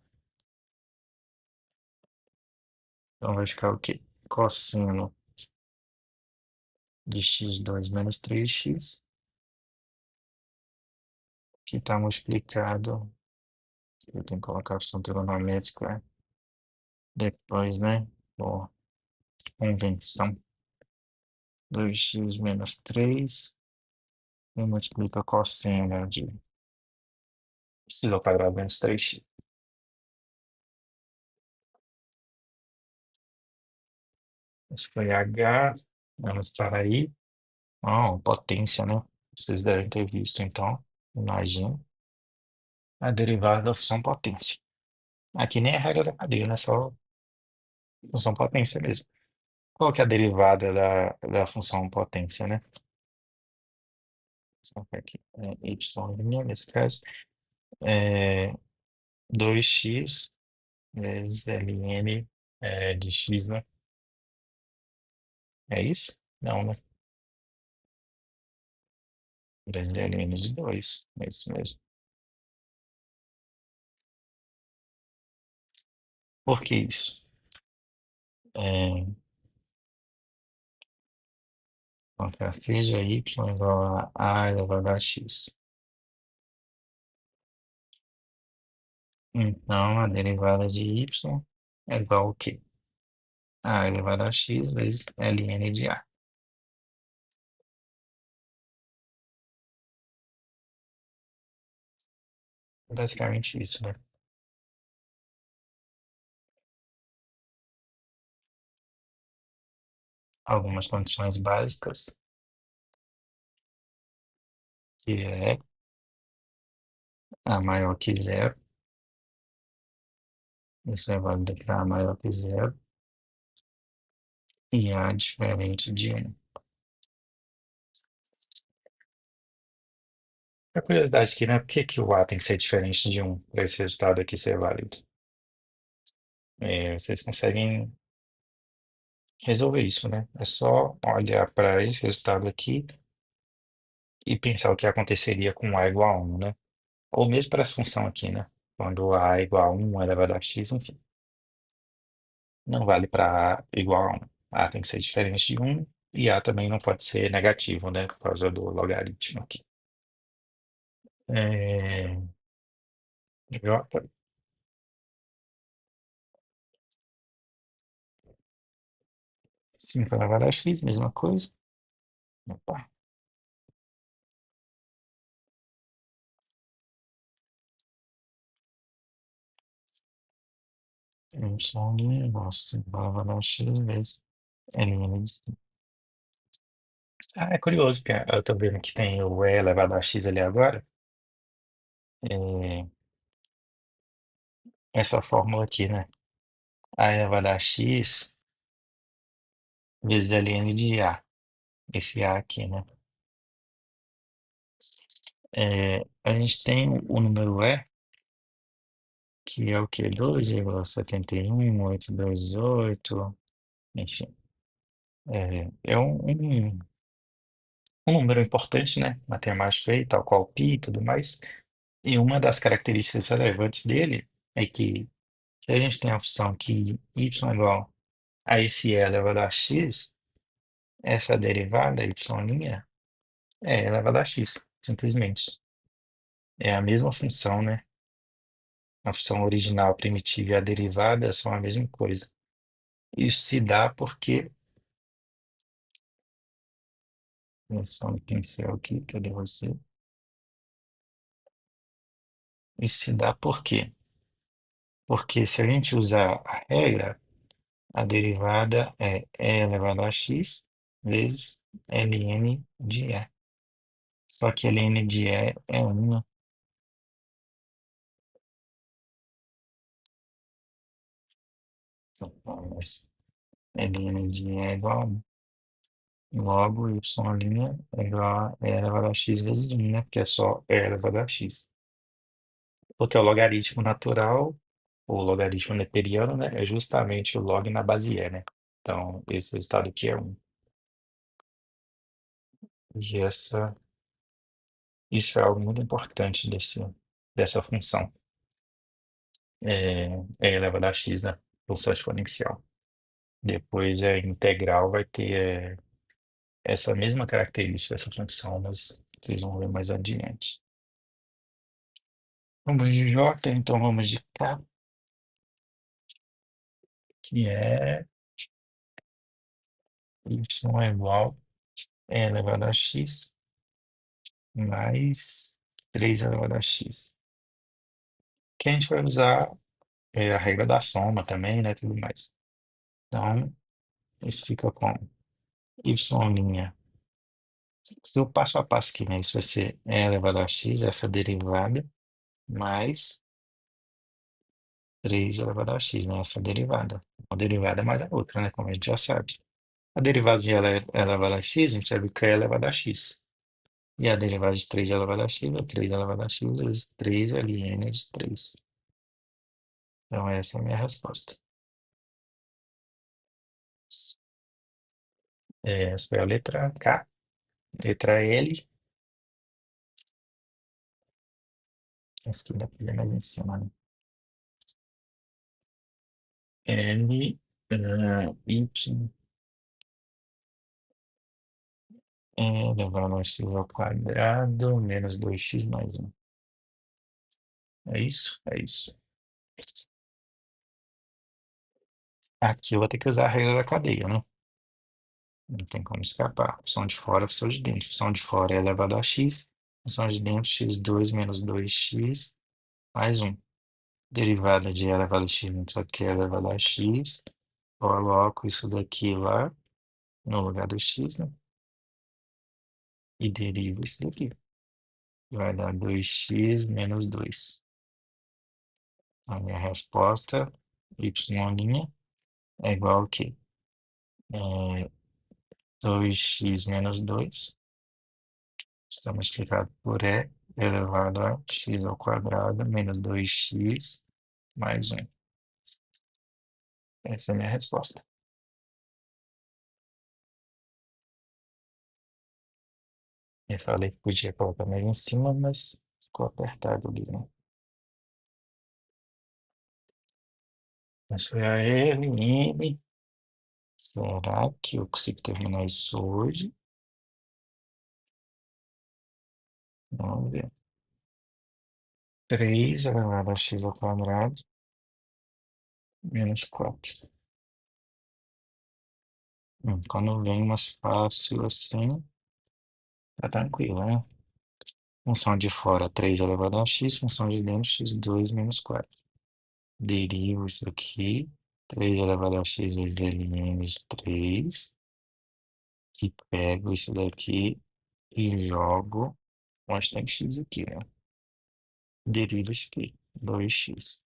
Então vai ficar o quê? Cosseno de x2 menos 3x, que está multiplicado. Eu tenho que colocar a função trigonométrica depois, né? Por convenção. 2x menos 3 e multiplica cosseno de x ao quadrado menos 3x. Isso foi H. Vamos para aí. Potência, né? Vocês devem ter visto, então. Imagina a derivada da função potência. Aqui nem é regra da cadeia, né? Só função potência mesmo. Qual que é a derivada da função potência, né? Só que aqui é y', nesse caso, é 2x vezes ln de x, né? É isso? Não, né? Vezes ln de 2. É isso mesmo. Por que isso? É, então, seja y igual a elevado a x. Então, a derivada de y é igual ao quê? A elevado a x vezes ln de a. Basicamente isso, né? Algumas condições básicas, que é a maior que zero, isso é válido para a maior que zero, e a diferente de um. A curiosidade aqui, né? Por que que o A tem que ser diferente de um para esse resultado aqui ser válido? Vocês conseguem resolver isso, né? É só olhar para esse resultado aqui e pensar o que aconteceria com A igual a 1, né? Ou mesmo para essa função aqui, né? Quando A é igual a 1 elevado a x, enfim. Não vale para A igual a 1. A tem que ser diferente de 1 e A também não pode ser negativo, né? Por causa do logaritmo aqui. É... J, 5 elevado a x, mesma coisa. Opa, y igual a 5 elevado a x vezes ln de 5. Ah, é curioso, porque eu tô vendo que tem o e elevado a x ali agora. É, essa fórmula aqui, né? A elevado a x vezes ln de a. Esse a aqui, né? A gente tem o número e, que é o quê? 2,71828, enfim. É um número importante, né? Matemático aí, tal qual π e tudo mais. E uma das características relevantes dele é que se a gente tem a função que y é igual a esse e elevado a x, essa derivada, y', é elevado a x, simplesmente. É a mesma função, né? A função original primitiva e a derivada são a mesma coisa. Isso se dá porque. Só um pincel aqui, cadê você? Isso se dá por quê? Porque se a gente usar a regra, a derivada é e elevado a x vezes ln de e. Só que ln de e é 1, mas ln de e é igual a 1. Logo, y' é igual a e elevado a x vezes 1, né? Que é só e elevado a x. Porque o logaritmo natural, o logaritmo neperiano, né? É justamente o log na base e, né? Então, esse resultado aqui é 1. E isso é algo muito importante dessa função. É elevado a x, né? Função exponencial. Depois a integral vai ter essa mesma característica dessa função, mas vocês vão ver mais adiante. Vamos de J, então vamos de K, que é y é igual a e elevado a x mais 3 elevado a x. Que a gente vai usar a regra da soma também, né? Tudo mais. Então, isso fica com y'. O passo a passo aqui, né? Isso vai ser e elevado a x, essa derivada, mais 3 elevado a x, né? Essa derivada. Uma derivada mais a outra, né? Como a gente já sabe. A derivada de elevado a x, a gente sabe que é elevado a x. E a derivada de 3 elevado a x é 3 elevado a x vezes 3 ln de 3. Então, essa é a minha resposta. Essa foi a letra K. Letra L. Essa aqui dá pra ler mais em cima, né? L, Y, elevado a x ao quadrado, menos 2x mais 1. É isso? É isso. Aqui eu vou ter que usar a regra da cadeia, né? Não tem como escapar. Função de fora, função de dentro. Função de fora é elevado a x. Função de dentro, x2 menos 2x mais um. Derivada de elevado a x menos aqui é elevado a x. Coloco isso daqui lá no lugar do x, né? E derivo isso daqui. Vai dar 2x menos 2. A minha resposta, y' é igual a quê? É 2x menos 2. Está multiplicado por e elevado a x ao quadrado menos 2x mais um. Essa é a minha resposta. Eu falei que podia colocar mais em cima, mas ficou apertado ali, né? Mas foi a L, M. Será que eu consigo terminar isso hoje? Vamos ver. 3 elevado a x ao quadrado menos 4. Quando vem umas fácil assim, tá tranquilo, né? Função de fora, 3 elevado a x. Função de dentro, x2 menos 4. Derivo isso aqui. 3 elevado a x vezes L menos 3. E pego isso daqui e jogo constante x aqui, né? Derivo isso aqui. 2x.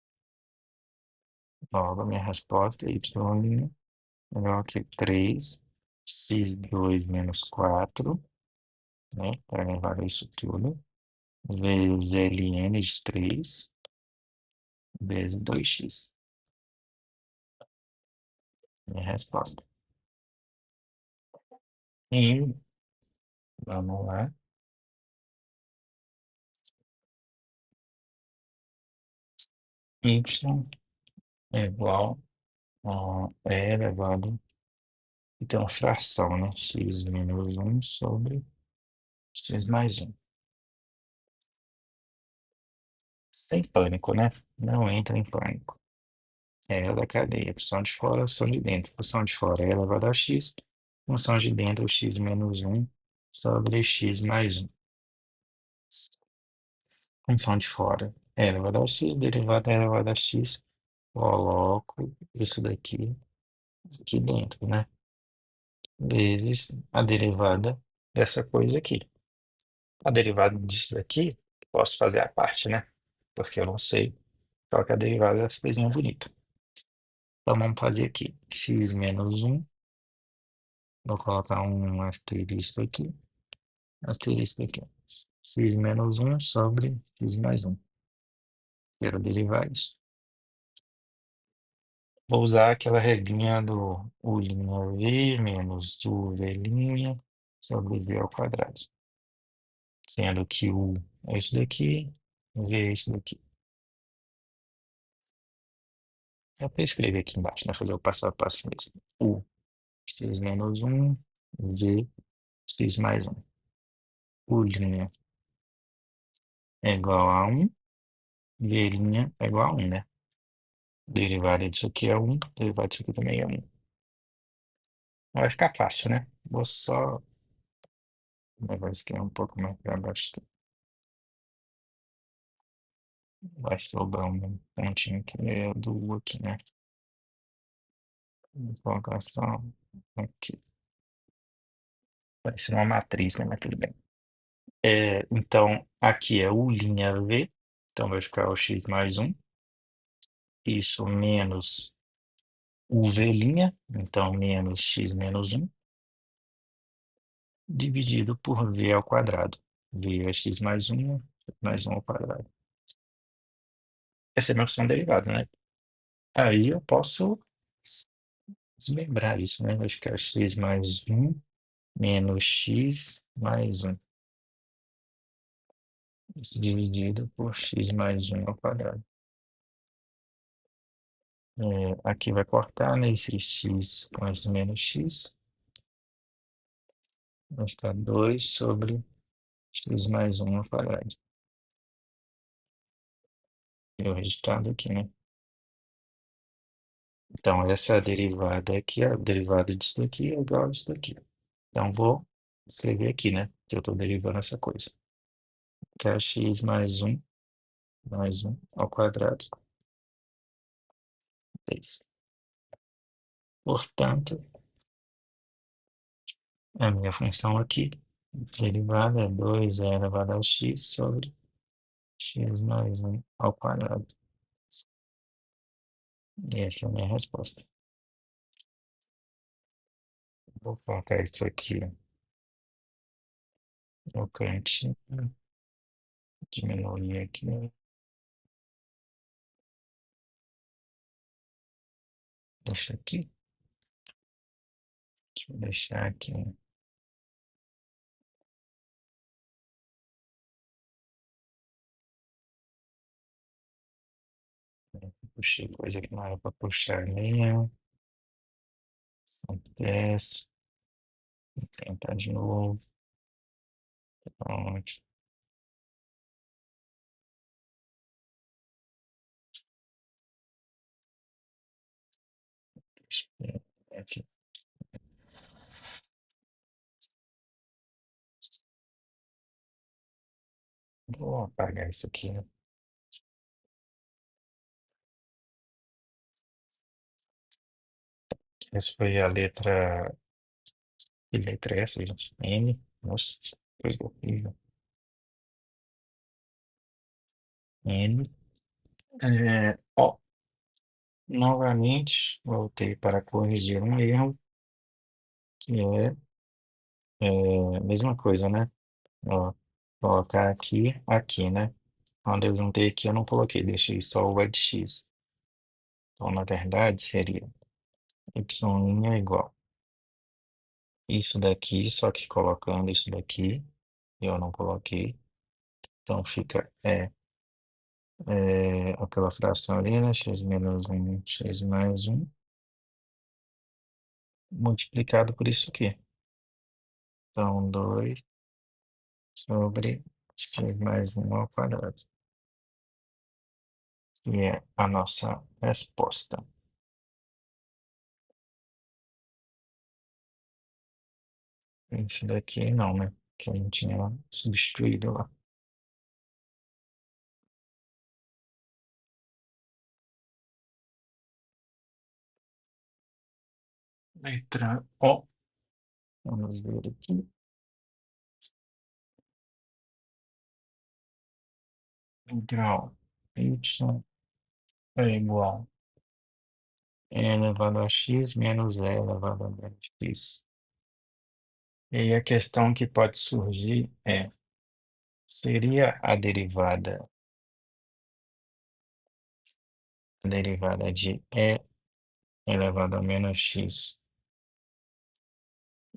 Logo, a minha resposta é y igual que 3 x2 menos 4, né? Para levar isso tudo. Vezes ln de 3 vezes 2x. Minha resposta. E vamos lá. Y é igual a E elevado. Então, fração, né? X menos um sobre x mais um. Sem pânico, né? Não entra em pânico. É a da cadeia. Função de fora, função de dentro. Função de fora é elevado a x. Função de dentro, x menos um sobre x mais um. Função de fora é elevado a x, derivada é elevado a x. Coloco isso daqui aqui dentro, né? Vezes a derivada dessa coisa aqui. A derivada disso daqui, posso fazer a parte, né? Porque eu não sei qual que é a derivada dessa coisinha bonita. Então vamos fazer aqui. X menos um. Vou colocar um asterisco aqui. Asterisco aqui. X menos um sobre x mais um. Quero derivar isso. Vou usar aquela regrinha do U' V menos u V' sobre V ao quadrado. Sendo que U é isso daqui, V é isso daqui. Eu até escrever aqui embaixo, né? Fazer o passo a passo mesmo. U, x menos um, V, x mais um. U' é igual a um, V' é igual a um, né? Derivada disso aqui é um, derivada disso aqui também é um. Vai ficar fácil, né? Vou só. O negócio aqui é um pouco mais para baixo. Vai sobrar um pontinho que é o do U aqui, né? Vou colocar só aqui. Parece uma matriz, né? Mas tudo bem. Então, aqui é U' V. Então, vai ficar o x mais um. Isso menos o V'. Então, menos x menos um. Dividido por V ao quadrado. V é x mais um ao quadrado. Essa é a minha função derivada, né? Aí eu posso desmembrar isso, né? Vai ficar x mais um menos x mais um. Isso dividido por x mais um ao quadrado. Aqui vai cortar, né? Esse x com esse menos x. Vai ficar 2 sobre x mais um ao quadrado. E o resultado aqui, né? Então, essa derivada aqui, a derivada disso daqui é igual a isso daqui. Então, vou escrever aqui, né? Que eu estou derivando essa coisa. Que é x mais um ao quadrado vezes. Portanto, a minha função aqui, derivada é 2 elevado ao x sobre x mais um ao quadrado. E essa é a minha resposta. Vou colocar isso aqui no cantinho, diminuir aqui, deixa aqui, deixa eu deixar aqui, puxei coisa que não era para puxar linha, acontece, vou tentar de novo, pronto, deixa eu ver aqui, vou apagar isso aqui, né? Essa foi a letra, que letra é essa, gente? N, nossa, coisa horrível, N, ó, novamente, voltei para corrigir um erro, que é a mesma coisa, né? Ó, colocar aqui, né? Quando eu juntei aqui, eu não coloquei, deixei só o x. Então, na verdade, seria y é igual isso daqui, só que colocando isso daqui, eu não coloquei. Então, fica aquela fração ali, né? X menos um x mais um multiplicado por isso aqui. Então, 2 sobre x mais um ao quadrado, que é a nossa resposta. Isso daqui não, né? Que a gente tinha substituído lá. Letra O. Vamos ver aqui. Integral y é igual a e elevado a x menos e elevado a menos x. E aí a questão que pode surgir seria a derivada de e elevado a menos x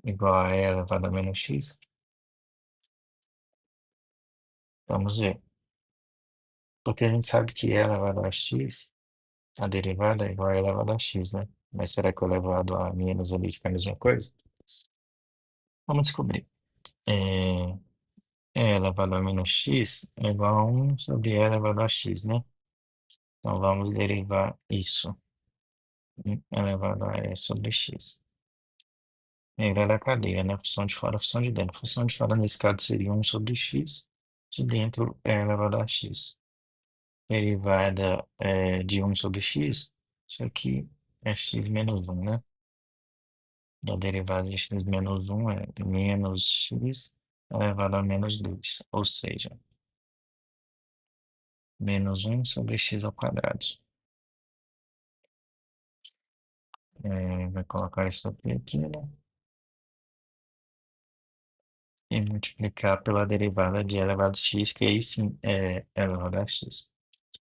igual a e elevado a menos x? Vamos ver. Porque a gente sabe que e elevado a x, a derivada é igual a e elevado a x, né? Mas será que o elevado a menos ali fica a mesma coisa? Vamos descobrir. É, E elevado a menos x é igual a 1 sobre e elevado a x, né? Então vamos derivar isso. Elevado a e sobre x. Regra da cadeia, né? Função de fora, função de dentro. Função de fora, nesse caso, seria 1 sobre x. De dentro é elevado a x. Derivada de 1 sobre x, isso aqui é x menos 1, né? E a derivada de x menos 1 é menos x elevado a menos 2. Ou seja, menos 1 sobre x ao quadrado. Vai colocar isso aqui, né? E multiplicar pela derivada de elevado a x, que aí sim é elevado a x.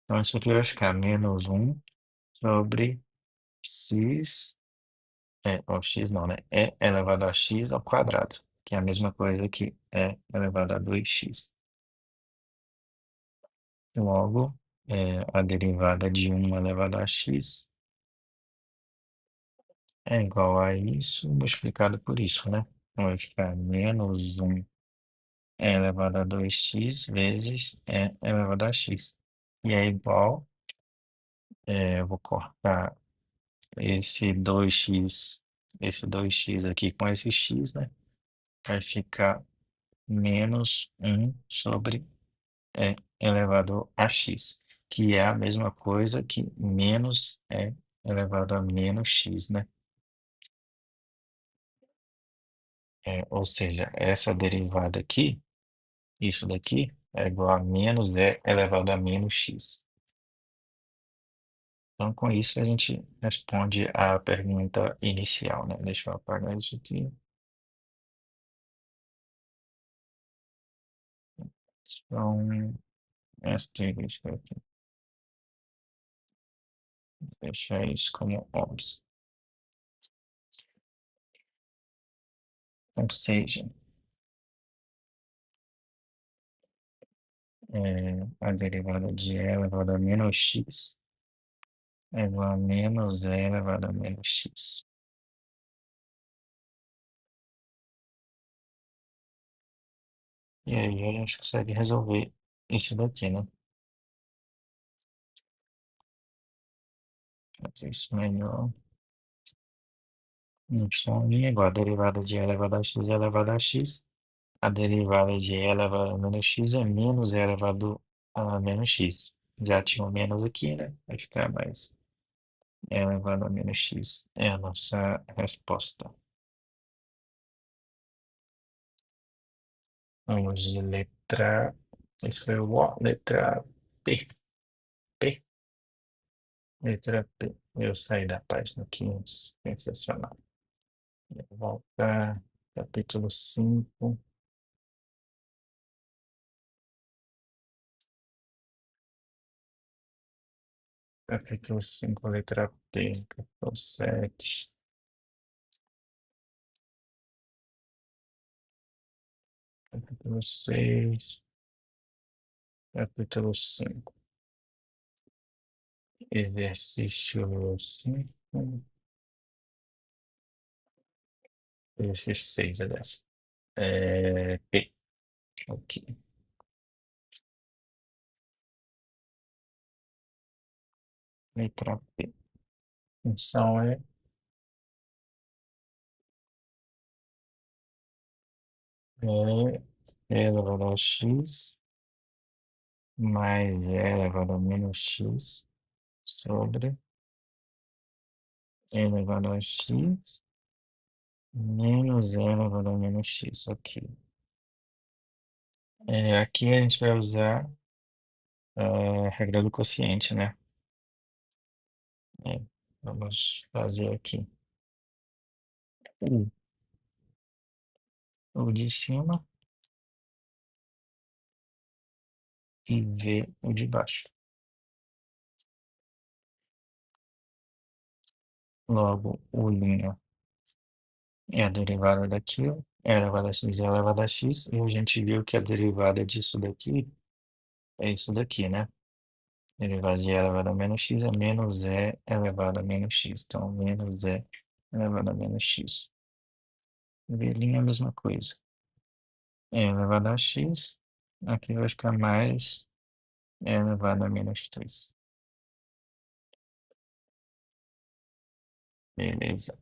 Então, isso aqui vai ficar menos 1 sobre x, ó, x não, né? É elevado a x ao quadrado, que é a mesma coisa que é elevado a 2x. Logo, a derivada de 1 elevado a x é igual a isso multiplicado por isso, né? Então, vai ficar menos 1 elevado a 2x vezes e elevado a x. E é igual, eu vou cortar esse 2x, esse 2x aqui com esse x, né? Vai ficar menos 1 sobre elevado a x, que é a mesma coisa que menos elevado a menos x, né? Ou seja, essa derivada aqui, isso daqui, é igual a menos elevado a menos x. Então, com isso, a gente responde a pergunta inicial, né? Deixa eu apagar isso aqui. Então, asterisco aqui. Deixar isso como obs. Ou seja, a derivada de e elevado a menos x é igual a menos e elevado a menos x. E aí a gente consegue resolver isso daqui, né? Fazer isso melhor. Y é igual a derivada de e elevado a x elevado a x. A derivada de e elevado a menos x é menos e elevado a menos x. Já tinha um menos aqui, né? Vai ficar mais e elevado a menos x. É a nossa resposta. Vamos de letra. Isso foi o O. Letra P. P. Letra P. Eu saí da página 500. Sensacional. Volta. Capítulo 5. Capítulo 5, letra P. Capítulo 7. Capítulo 6. Capítulo 5. Exercício 5. Exercício 6, aliás. P. Ok. Letra P. Função é elevado a x mais e elevado a menos x sobre e elevado a x menos e elevado a menos x. Ok. Aqui a gente vai usar a regra do quociente, né? É, vamos fazer aqui o de cima e v o de baixo. Logo, o linha é a derivada daquilo, é elevado a x é elevado a x, e a gente viu que a derivada disso daqui é isso daqui, né? Derivada de e elevado a menos x é menos e elevado a menos x. Então, menos e elevado a menos x. V' é a mesma coisa. E elevado a x, aqui vai ficar mais e elevado a menos 3. Beleza.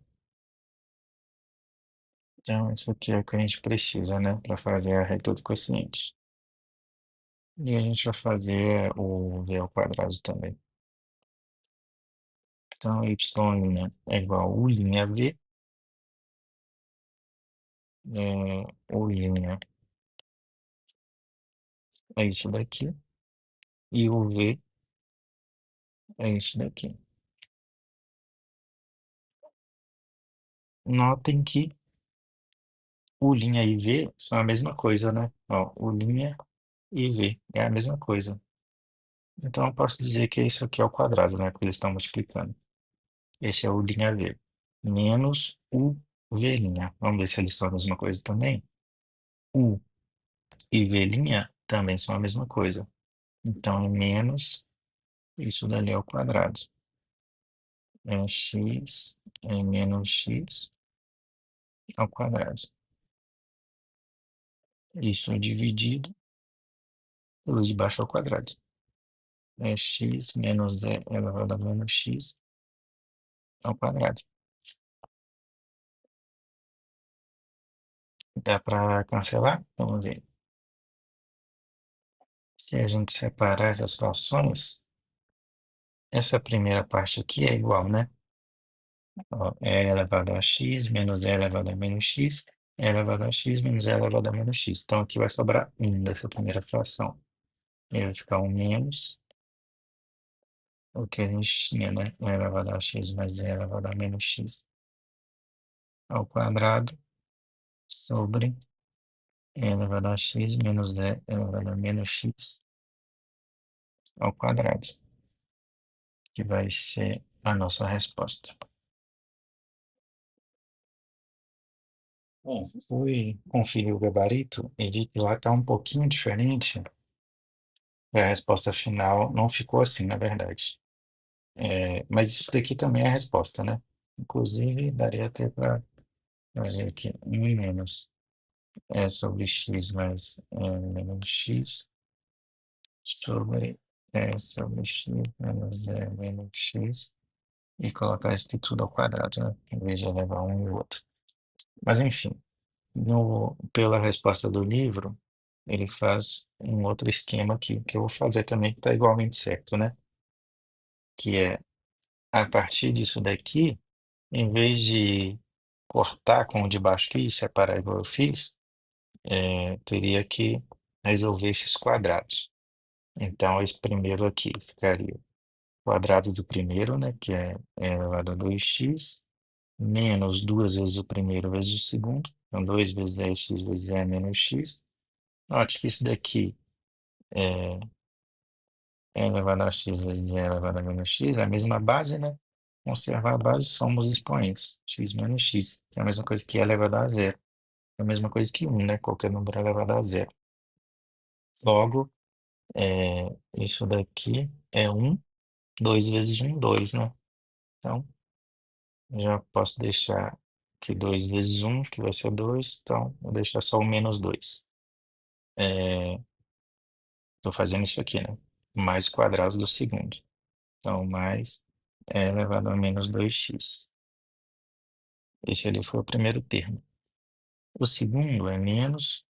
Então, isso aqui é o que a gente precisa, né, para fazer a reta do quociente. E a gente vai fazer o v ao quadrado também. Então, y' é igual a u'v, u'é isso daqui, e o v é isso daqui. Notem que u' e v são a mesma coisa, né? Ó, u' e v é a mesma coisa. Então, eu posso dizer que isso aqui é o quadrado, né? Porque eles estão multiplicando. Esse é o u'v menos o v'. Vamos ver se eles são a mesma coisa também. U e v' também são a mesma coisa. Então, é menos isso dali ao quadrado. É x é menos x ao quadrado. Isso é dividido pelo de baixo ao quadrado. É x menos e elevado a menos x ao quadrado. Dá para cancelar? Vamos ver. Se a gente separar essas frações, essa primeira parte aqui é igual, né? Ó, é elevado a x menos é elevado a menos x, é elevado a x menos é elevado a menos x. Então aqui vai sobrar um dessa primeira fração. E aí vai ficar um menos o que a gente tinha, né? É elevado a x mais é elevado a menos x ao quadrado sobre é elevado a x menos é elevado a menos x ao quadrado, que vai ser a nossa resposta. Bom, fui conferir o gabarito e vi que lá está um pouquinho diferente. A resposta final não ficou assim, na verdade. Mas isso daqui também é a resposta, né? Inclusive, daria até para fazer aqui um menos sobre x mais menos x sobre sobre x menos menos x e colocar isso aqui tudo ao quadrado, né? Em vez de elevar um e o outro. Mas enfim, pela resposta do livro, ele faz um outro esquema aqui, que eu vou fazer também, que está igualmente certo, né? Que é, a partir disso daqui, em vez de cortar com o de baixo aqui e separar igual eu fiz, teria que resolver esses quadrados. Então, esse primeiro aqui ficaria quadrado do primeiro, né, que é elevado a 2x, menos duas vezes o primeiro vezes o segundo, então 2 vezes é x vezes é menos x. Note que isso daqui é elevado a x vezes é elevado a menos x, é a mesma base, né? Conservar a base, somos expoentes, x menos x, que é a mesma coisa que é elevado a zero. É a mesma coisa que um, né? Qualquer número é elevado a zero. Logo, isso daqui é um, 2 vezes um, 2, né? Então, já posso deixar que 2 vezes um, que vai ser 2, então vou deixar só o menos 2. Estou fazendo isso aqui, né? Mais quadrado do segundo. Então, mais é elevado a menos 2x. Esse ali foi o primeiro termo. O segundo é menos,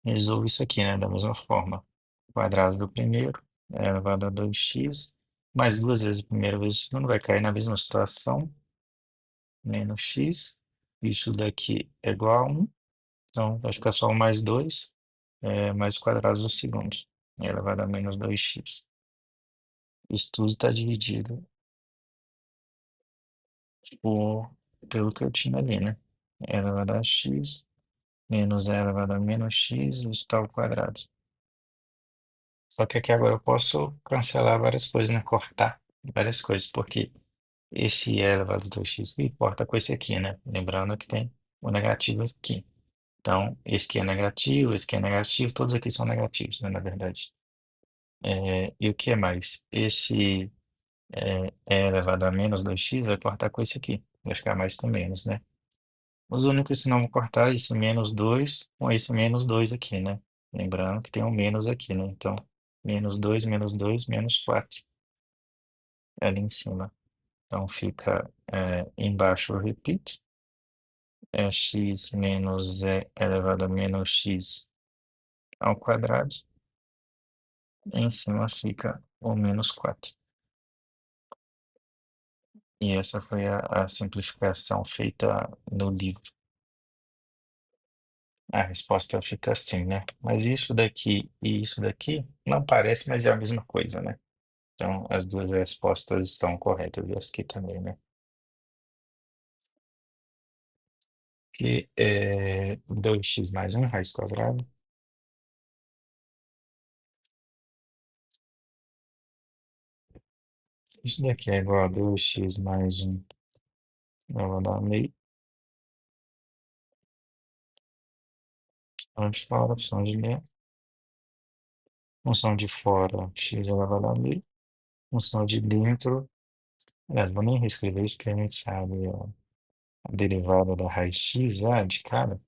resolvo isso aqui, né? Da mesma forma. Quadrado do primeiro é elevado a 2x, mais duas vezes o primeiro vezes o segundo vai cair na mesma situação, menos x. Isso daqui é igual a 1, então vai ficar só o mais 2, mais quadrados do segundo, é elevado a menos 2x. Isso tudo está dividido por, pelo que eu tinha ali, né? É elevado a x menos é elevado a menos x, isso está ao quadrado. Só que aqui agora eu posso cancelar várias coisas, né? Cortar várias coisas, porque esse é elevado a 2x aqui corta com esse aqui, né? Lembrando que tem o negativo aqui. Então, esse aqui é negativo, todos aqui são negativos, né? Na verdade. E o que é mais? Esse é elevado a menos 2x vai cortar com esse aqui. Vai ficar mais com menos, né? Os únicos que não vão cortar é esse menos 2 com esse menos 2 aqui, né? Lembrando que tem um menos aqui, né? Então, menos 2 menos 4 ali em cima. Então, fica embaixo, eu repito, é x menos e elevado a menos x ao quadrado. Em cima fica o menos 4. E essa foi a simplificação feita no livro. A resposta fica assim, né? Mas isso daqui e isso daqui não parece, mas é a mesma coisa, né? Então, as duas respostas estão corretas, e essa aqui também, né? Que é 2x mais um raiz quadrada. Isso daqui é igual a 2x mais um elevado a meio. Função de fora, função de dentro. Função de fora, x elevado a meio. Função de dentro. Aliás, vou nem reescrever isso, porque a gente sabe a derivada da raiz x já de cara.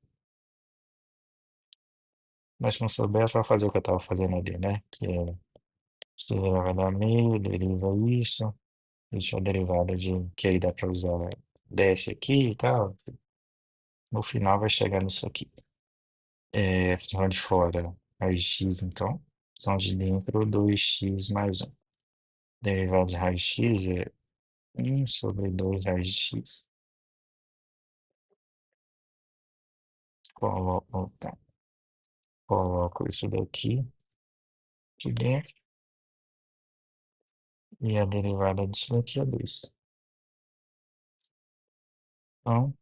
Mas se não souber, é só fazer o que eu estava fazendo ali, né? Que é x elevado a meio, deriva isso. Deixa a derivada de que aí dá para usar desse aqui e tal. No final vai chegar nisso aqui. Função de fora, raiz de x, então. Função de dentro, 2x mais um. Derivada de raiz de x é 1/2 raiz de x. Tá. Coloco isso daqui aqui dentro. E a derivada disso daqui é 2. Então,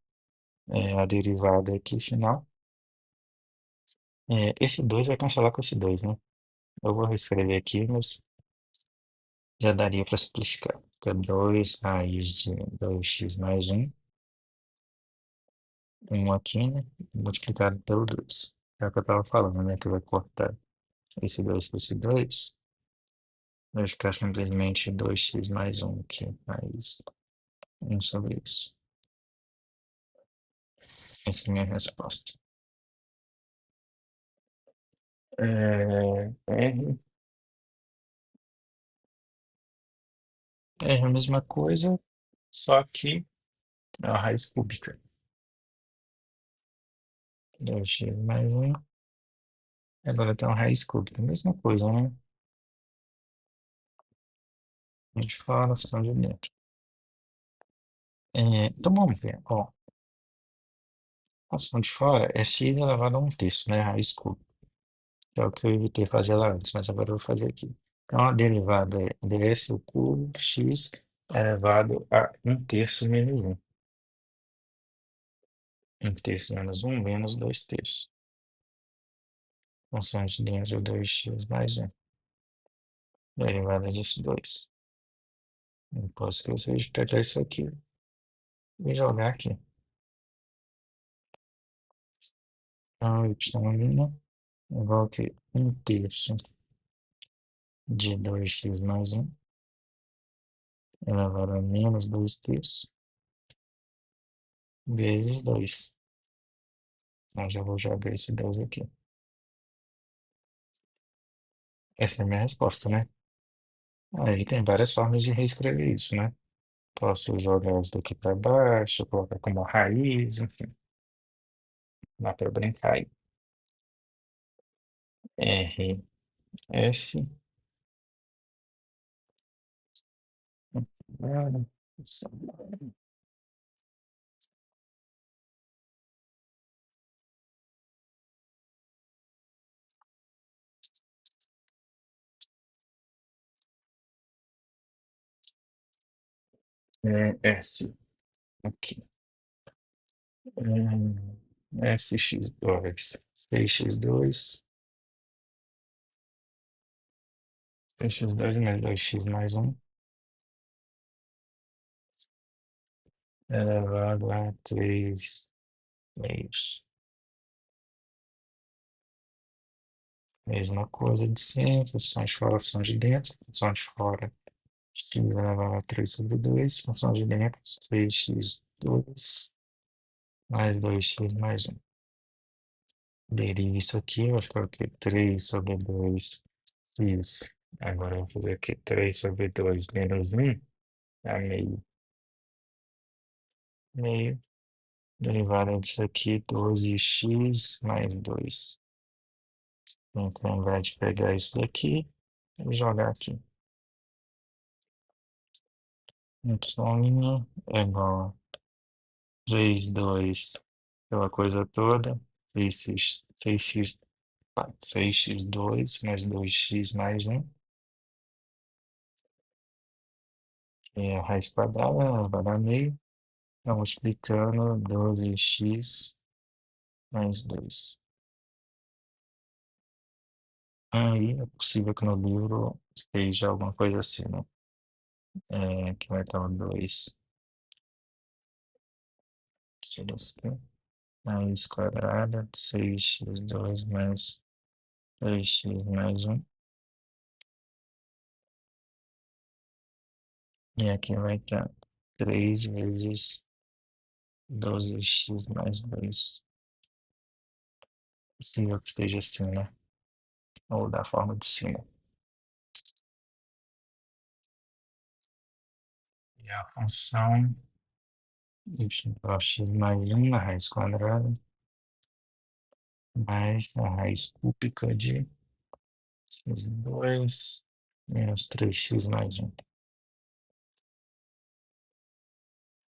a derivada aqui final. Esse 2 vai cancelar com esse 2, né? Eu vou reescrever aqui, mas já daria para simplificar. Fica 2 raiz de 2x mais um aqui, né? Multiplicado pelo 2. É o que eu estava falando, né? Que vai cortar esse 2 com esse 2. Vai ficar simplesmente 2x mais um aqui, mais um sobre isso. Essa é a minha resposta. R é a mesma coisa, só que é a raiz cúbica. 2x mais um. Agora tem uma raiz cúbica. Mesma coisa, né? A gente fala, função de dentro. Então vamos ver. Ó, a função de fora é x elevado a 1/3, né? Raiz cúbica. Que é o que eu evitei fazer lá antes, mas agora eu vou fazer aqui. Então a derivada é ds ao cubo x elevado a 1/3 menos 1. 1/3 menos 1 menos 2/3. Função de dentro 2x mais 1. Derivada disso 2. Não posso esquecer de pegar isso aqui e jogar aqui. Então, y' igual que 1/3 de 2x mais 1 elevado a menos 2/3 vezes 2. Então, já vou jogar esse 2 aqui. Essa é a minha resposta, né? Aí tem várias formas de reescrever isso, né? Posso jogar isso daqui para baixo, colocar como raiz, enfim. Dá para brincar aí. R, S, S, aqui. SX2, 6x2, 6x2 mais 2x mais 1 elevado a 3 meios. Mesma coisa de sempre, função de fora, função de dentro, função de fora, x elevado a 3/2, função de dentro, 6x2 mais 2x mais 1. Derive isso aqui, vai ficar o quê? 3/2 x. Agora eu vou fazer aqui 3/2 menos 1 é meio. Meio. Derivada disso aqui, 12x mais 2. Então, ao invés de pegar isso daqui e jogar aqui. Y é igual a 3, 2, aquela coisa toda. 6x2 mais 2x mais 1. Que é a raiz quadrada, vai dar meio. Então, multiplicando 12x mais 2. Aí é possível que no livro seja alguma coisa assim, né? Que vai estar o 2. Tira isso aqui. Raiz quadrada de 6x2 mais 2x mais 1. E aqui vai estar 3 vezes 12x mais 2. Possível que esteja assim, né? Ou da forma de cima. a função y igual a x mais 1 na raiz quadrada, mais a raiz cúbica de x2 menos 3x mais 1.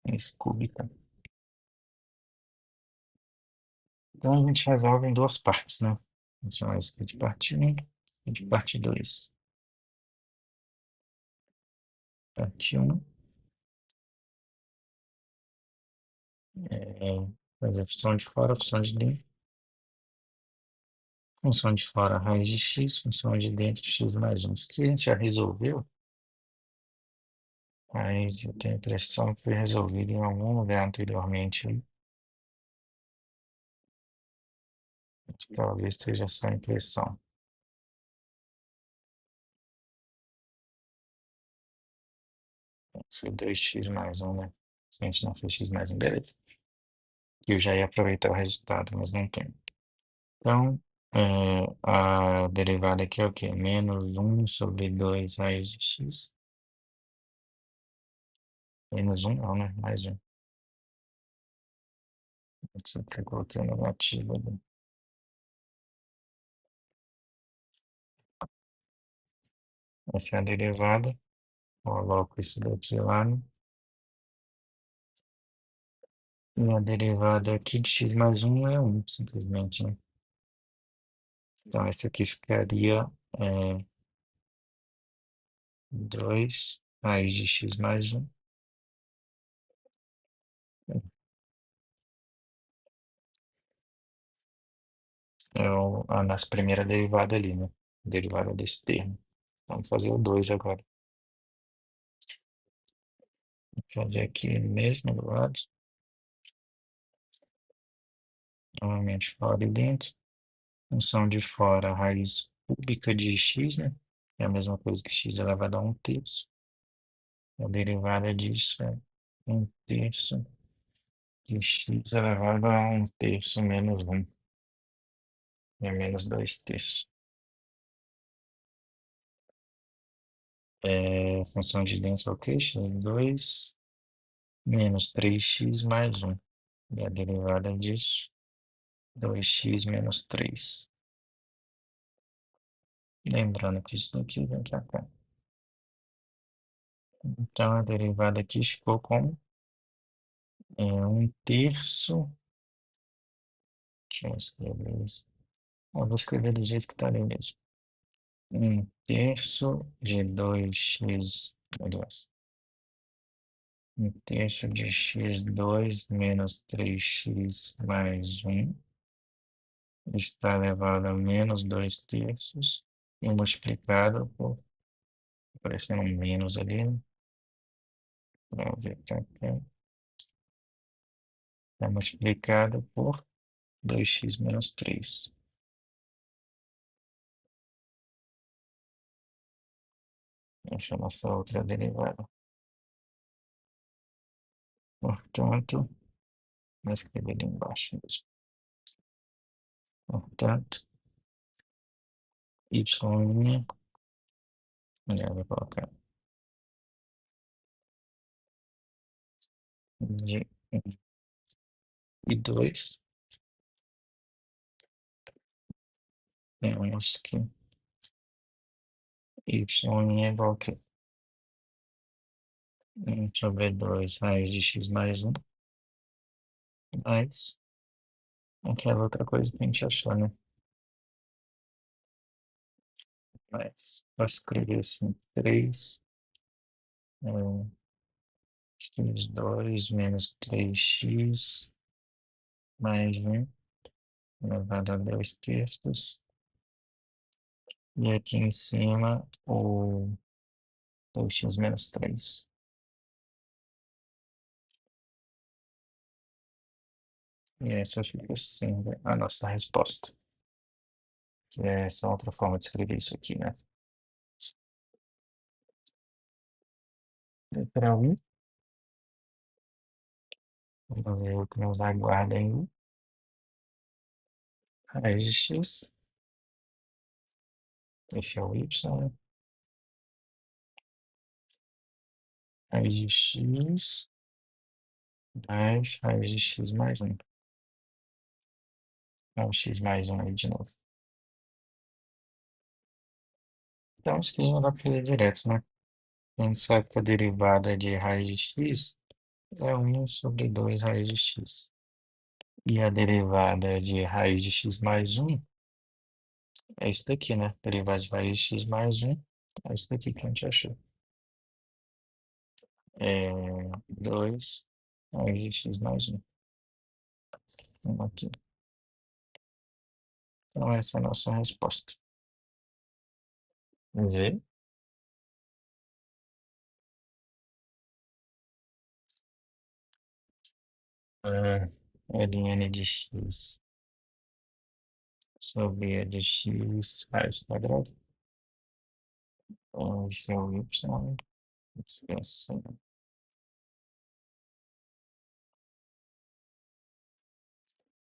Raiz cúbica. Então a gente resolve em duas partes, né? Vou chamar isso aqui de parte 1 e de parte 2. Parte 1 é fazer a função de fora, a função de dentro. Função de fora, raiz de x, função de dentro, x mais 1. Isso aqui a gente já resolveu, mas eu tenho a impressão que foi resolvido em algum lugar anteriormente. Talvez seja só impressão. Foi 2x mais 1, né? Se a gente não fez x mais 1, beleza. Eu já ia aproveitar o resultado, mas não tem. Então, a derivada aqui é o quê? Menos 1 sobre 2 raiz de x. Menos 1 não, né? Mais 1. Isso aqui eu coloquei o negativo ali. Essa é a derivada. Coloco isso daqui lá, né? E a derivada aqui de x mais 1 é 1, simplesmente, né? Então, essa aqui ficaria 2 raiz de x mais 1. É a nossa primeira derivada ali, né? Derivada desse termo. Vamos fazer o 2 agora. Vou fazer aqui mesmo do lado. Novamente fora e dentro. Função de fora, a raiz cúbica de x, né? É a mesma coisa que x elevado a 1/3. A derivada disso é 1/3 de x elevado a 1/3 menos 1. É menos 2/3. Função de dentro é o quê? x2 menos 3x mais 1. E a derivada disso, 2x menos 3. Lembrando que isso daqui vem pra cá. Então, a derivada aqui ficou como 1/3. Deixa eu escrever isso. Vou escrever do jeito que está ali mesmo. 1/3 de 2x, aliás, 1/3 de x2 menos 3x mais 1 está elevado a menos 2/3 e multiplicado por, aparecendo um menos ali, né? Vamos ver pra cá. É multiplicado por 2x menos 3. Essa é a nossa outra derivada. Portanto, vou escrever ali embaixo mesmo. Portanto, y', melhor vou colocar de 1 e 2, temos que y' é igual a quê? 1 sobre 2 raiz de x mais 1, mais aquela outra coisa que a gente achou, né? Mas, posso escrever assim, 3 x2 menos 3x mais 1 elevado a 2/3. E aqui em cima o 2x menos 3. E essa fica sendo a nossa resposta. Que é essa outra forma de escrever isso aqui, né? Letra U, vou fazer o que nos aguarda em U. Raiz de x, esse é o y, né? raiz de x mais raiz de x mais um. Então, x mais um aí de novo. Então, isso aqui já dá para fazer direto, né? A gente sabe que a derivada de raiz de x é 1/2 raiz de x. E a derivada de raiz de x mais um é isso daqui, né? Derivada de raiz de x mais um é isso daqui que a gente achou. É 2 raiz de x mais um. Aqui. Então, essa é a nossa resposta. V é ln de x sobre a de x raiz quadrada. Então, esse é o y. Expressão.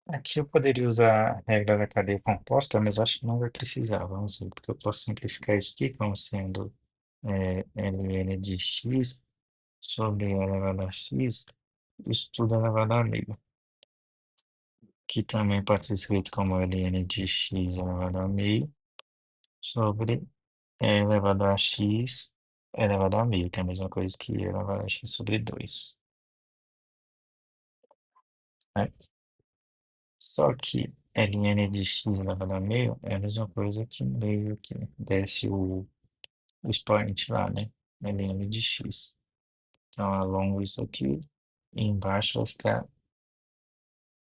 Aqui eu poderia usar a regra da cadeia composta, mas acho que não vai precisar. Vamos ver, porque eu posso simplificar isso aqui como sendo ln de x sobre e elevado a x, isso tudo elevado a meio, que também pode ser escrito como ln de x elevado a meio sobre elevado a x elevado a meio, que é a mesma coisa que elevado a x sobre 2. Né? Só que ln de x elevado a meio é a mesma coisa que meio que desce o expoente lá, né? Ln de x. Então, alongo isso aqui e embaixo vai ficar,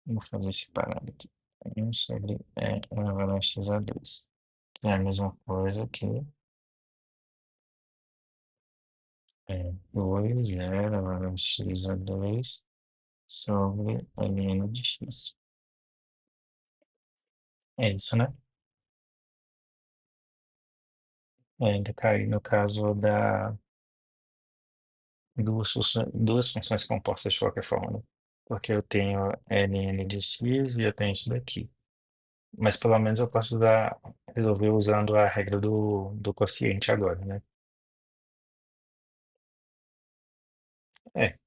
vou fazer separado aqui, 1 sobre elevado a x a 2, que é a mesma coisa que 2 elevado a x a 2 sobre ln de x. É isso, né? Ainda cai no caso da duas funções compostas de qualquer forma, né? Porque eu tenho ln de x e eu tenho isso daqui. Mas pelo menos eu posso resolver usando a regra do quociente agora, né?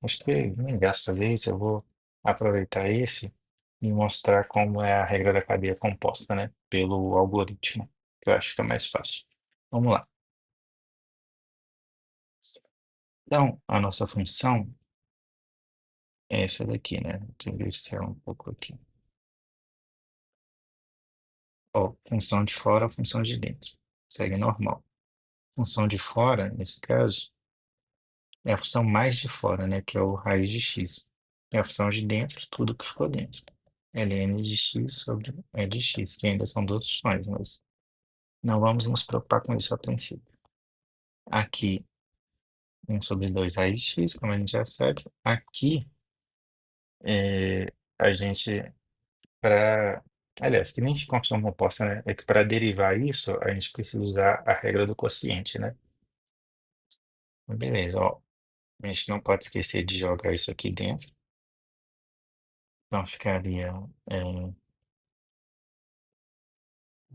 Acho que nem gasto fazer isso, eu vou aproveitar esse e mostrar como é a regra da cadeia composta, né? Pelo algoritmo, que eu acho que é mais fácil. Vamos lá. Então, a nossa função é essa daqui, né? Deixa eu ver se é um pouco aqui. Ó, função de fora, função de dentro. Segue normal. Função de fora, nesse caso, é a função mais de fora, né? Que é o raiz de x. E a função de dentro, tudo que ficou dentro. Ln de x sobre e de x, que ainda são duas funções, mas não vamos nos preocupar com isso a princípio. Aqui, 1/2 raiz de x, como a gente já sabe. Aqui, a gente, para... Aliás, que nem de função composta, né? É que para derivar isso, a gente precisa usar a regra do quociente, né? Beleza, ó. A gente não pode esquecer de jogar isso aqui dentro. Então ficaria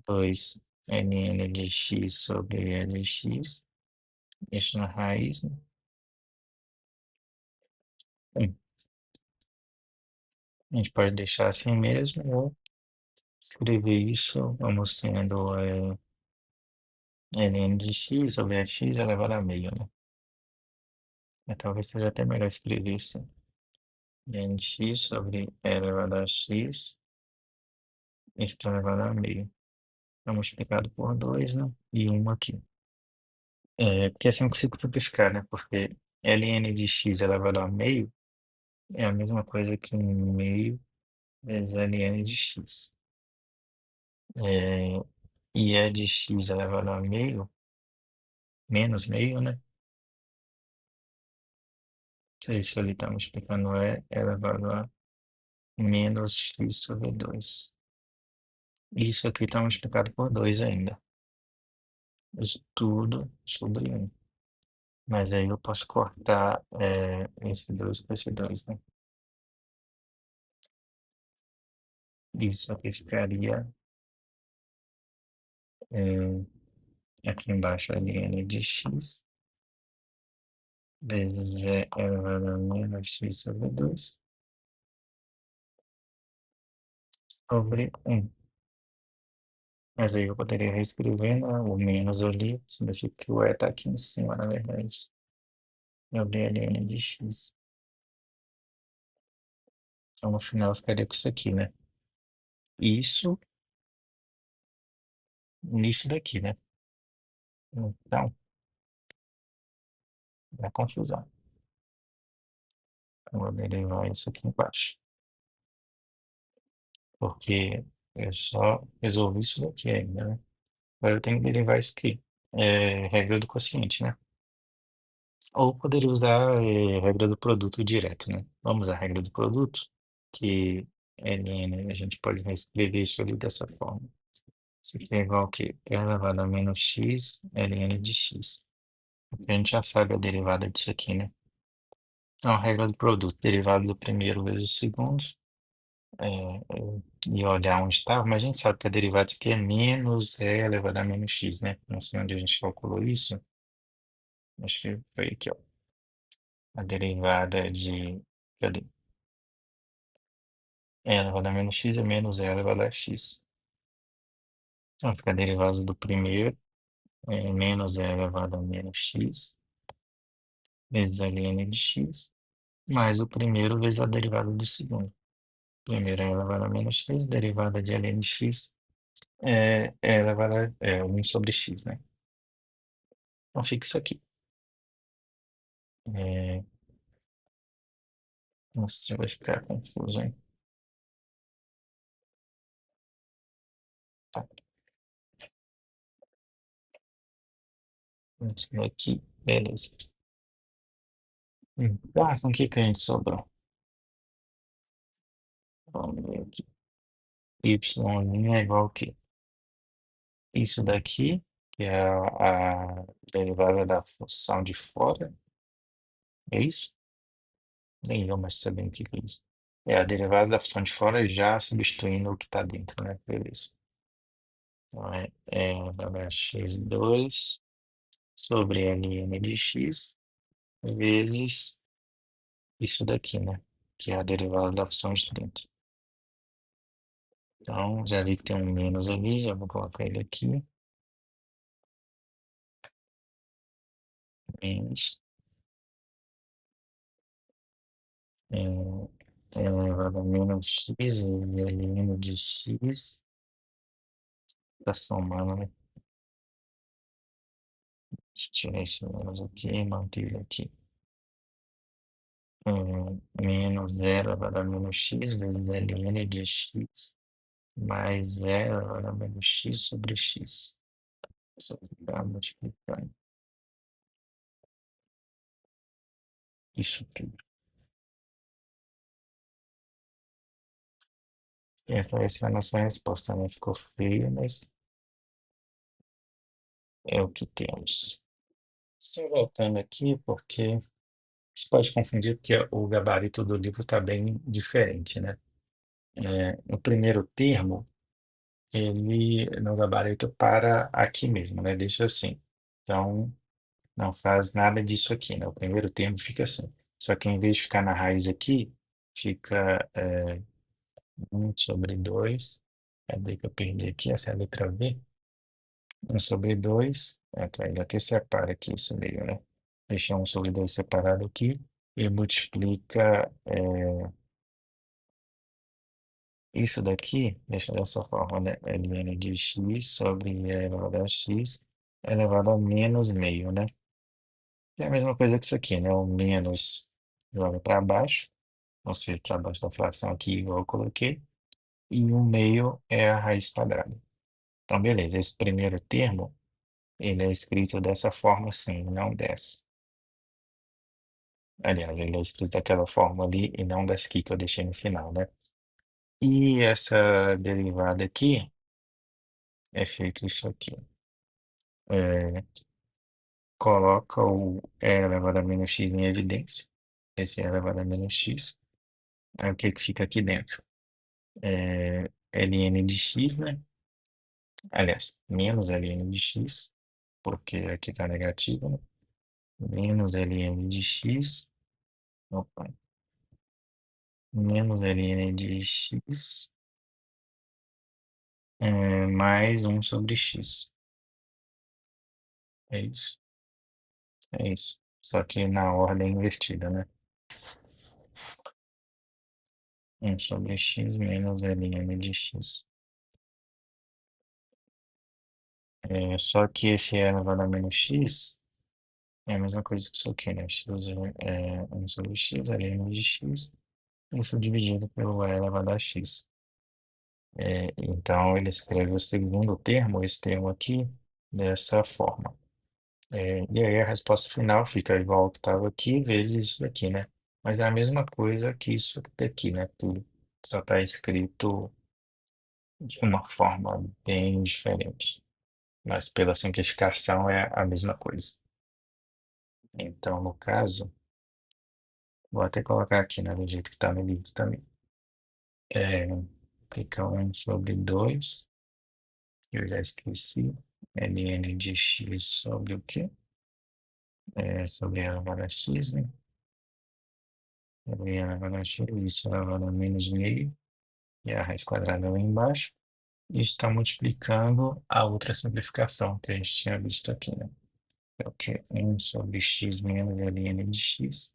2 ln de x sobre e de x, isso na raiz, né? A gente pode deixar assim mesmo ou escrever isso como sendo ln de x sobre a x elevado a meio, né? Talvez seja até melhor escrever isso. Ln de x sobre e elevado a x, isso elevado a meio. Está multiplicado por 2, né? E 1 aqui. Porque assim eu consigo simplificar, né? Porque ln de x elevado a meio é a mesma coisa que 1/2 vezes ln de x. É, e é de x elevado a meio, menos meio, né? Se isso ali está multiplicando elevado a menos x sobre 2. Isso aqui está multiplicado por 2 ainda. Isso tudo sobre 1. Mas aí eu posso cortar esse 2 com esse 2, né? Isso aqui ficaria aqui embaixo ln de x vezes E elevado a menos x sobre 2 sobre 1. Mas aí eu poderia reescrever, né, o menos ali, significa que o E está aqui em cima, na verdade. Sobre ln de x. Então no final eu ficaria com isso aqui, né? Isso, nisso daqui, né? Então, é confusão. Eu vou derivar isso aqui embaixo. Porque eu só resolvi isso daqui ainda, né? Agora eu tenho que derivar isso aqui. É regra do quociente, né? Ou poderia usar regra do produto direto, né? Vamos à regra do produto, que ln, a gente pode reescrever isso ali dessa forma. Isso aqui é igual a quê? E elevado a menos x ln de x. A gente já sabe a derivada disso aqui, né? Então, a regra do produto, derivado do primeiro vezes o segundo. Eu ia olhar onde estava, mas a gente sabe que a derivada aqui é menos e elevado a menos x, né? Não sei onde a gente calculou isso. Acho que foi aqui, ó. A derivada de... Cadê? E elevado a menos x é menos e elevado a x. Então, fica a derivada do primeiro é menos e elevado a menos x vezes a ln de x, mais o primeiro vezes a derivada do segundo. Primeiro é elevado a menos x, derivada de ln de x é elevada a 1 sobre x, né? Então fica isso aqui. É, nossa, vai ficar confuso, hein? Tá, vamos ver aqui, beleza. Com o que a gente sobrou? Vamos ver aqui. Y' é igual a quê? Isso daqui, que é a derivada da função de fora, é isso? Nem eu mais sabendo o que que é isso. É a derivada da função de fora já substituindo o que está dentro, né? Beleza. Então vai x2 sobre ln de x vezes isso daqui, né? Que é a derivada da função de dentro. Então, já vi que tem um menos ali, já vou colocar ele aqui. Menos elevado a menos x vezes ln de x. Tá somando, né? Deixa eu tirar esse menos aqui e manter ele aqui. Menos zero elevado a menos x vezes ln de x mais zero elevado a menos x sobre x. Só ficar multiplicando isso tudo. E essa vai ser a nossa resposta, né? Ficou feio, mas é o que temos. Só voltando aqui, porque você pode confundir, porque o gabarito do livro está bem diferente, né? No primeiro termo, ele no gabarito para aqui mesmo, né? Deixa assim. Então, não faz nada disso aqui, né? O primeiro termo fica assim. Só que em vez de ficar na raiz aqui, fica 1 sobre 2. Cadê que eu perdi aqui? Essa é a letra V. 1 sobre 2. Tá, ele até separa aqui esse meio, né? Deixa 1 sobre 2 separado aqui e multiplica isso daqui, deixa dessa forma, né? Ln de x sobre e elevado a x elevado a menos meio, né? É a mesma coisa que isso aqui, né? O menos joga para baixo, ou seja, para baixo da fração aqui, igual eu coloquei, e o meio é a raiz quadrada. Então, beleza, esse primeiro termo, ele é escrito dessa forma assim, não dessa. Aliás, ele é escrito daquela forma ali e não dessa aqui que eu deixei no final, né? E essa derivada aqui é feito isso aqui. É, coloca o e elevado a menos x em evidência. Esse e elevado a menos x. Aí o que que fica aqui dentro? Ln de x, né? Aliás, menos ln de x, porque aqui está negativo, né? menos ln de x, opa, menos ln de x mais um sobre x. É isso, é isso. Só que na ordem invertida, né? Um sobre x menos ln de x. Só que esse é elevado a menos x é a mesma coisa que isso aqui, né? X é 1 sobre x, ln de x, isso dividido pelo e elevado a x. Então, ele escreve o segundo termo, esse termo aqui, dessa forma. E aí a resposta final fica igual ao que estava aqui, vezes isso daqui, né? Mas é a mesma coisa que isso daqui, né? Tudo só está escrito de uma forma bem diferente. Mas pela simplificação é a mesma coisa. Então, no caso, vou até colocar aqui, né, do jeito que está no livro também. É, fica 1 sobre 2, eu já esqueci. Ln de x sobre o quê? Sobre elevado a x, né? Sobre elevado a x, isso elevado a menos meio, e a raiz quadrada lá embaixo. Isso está multiplicando a outra simplificação que a gente tinha visto aqui, né? É o que? 1 sobre x menos ln de x.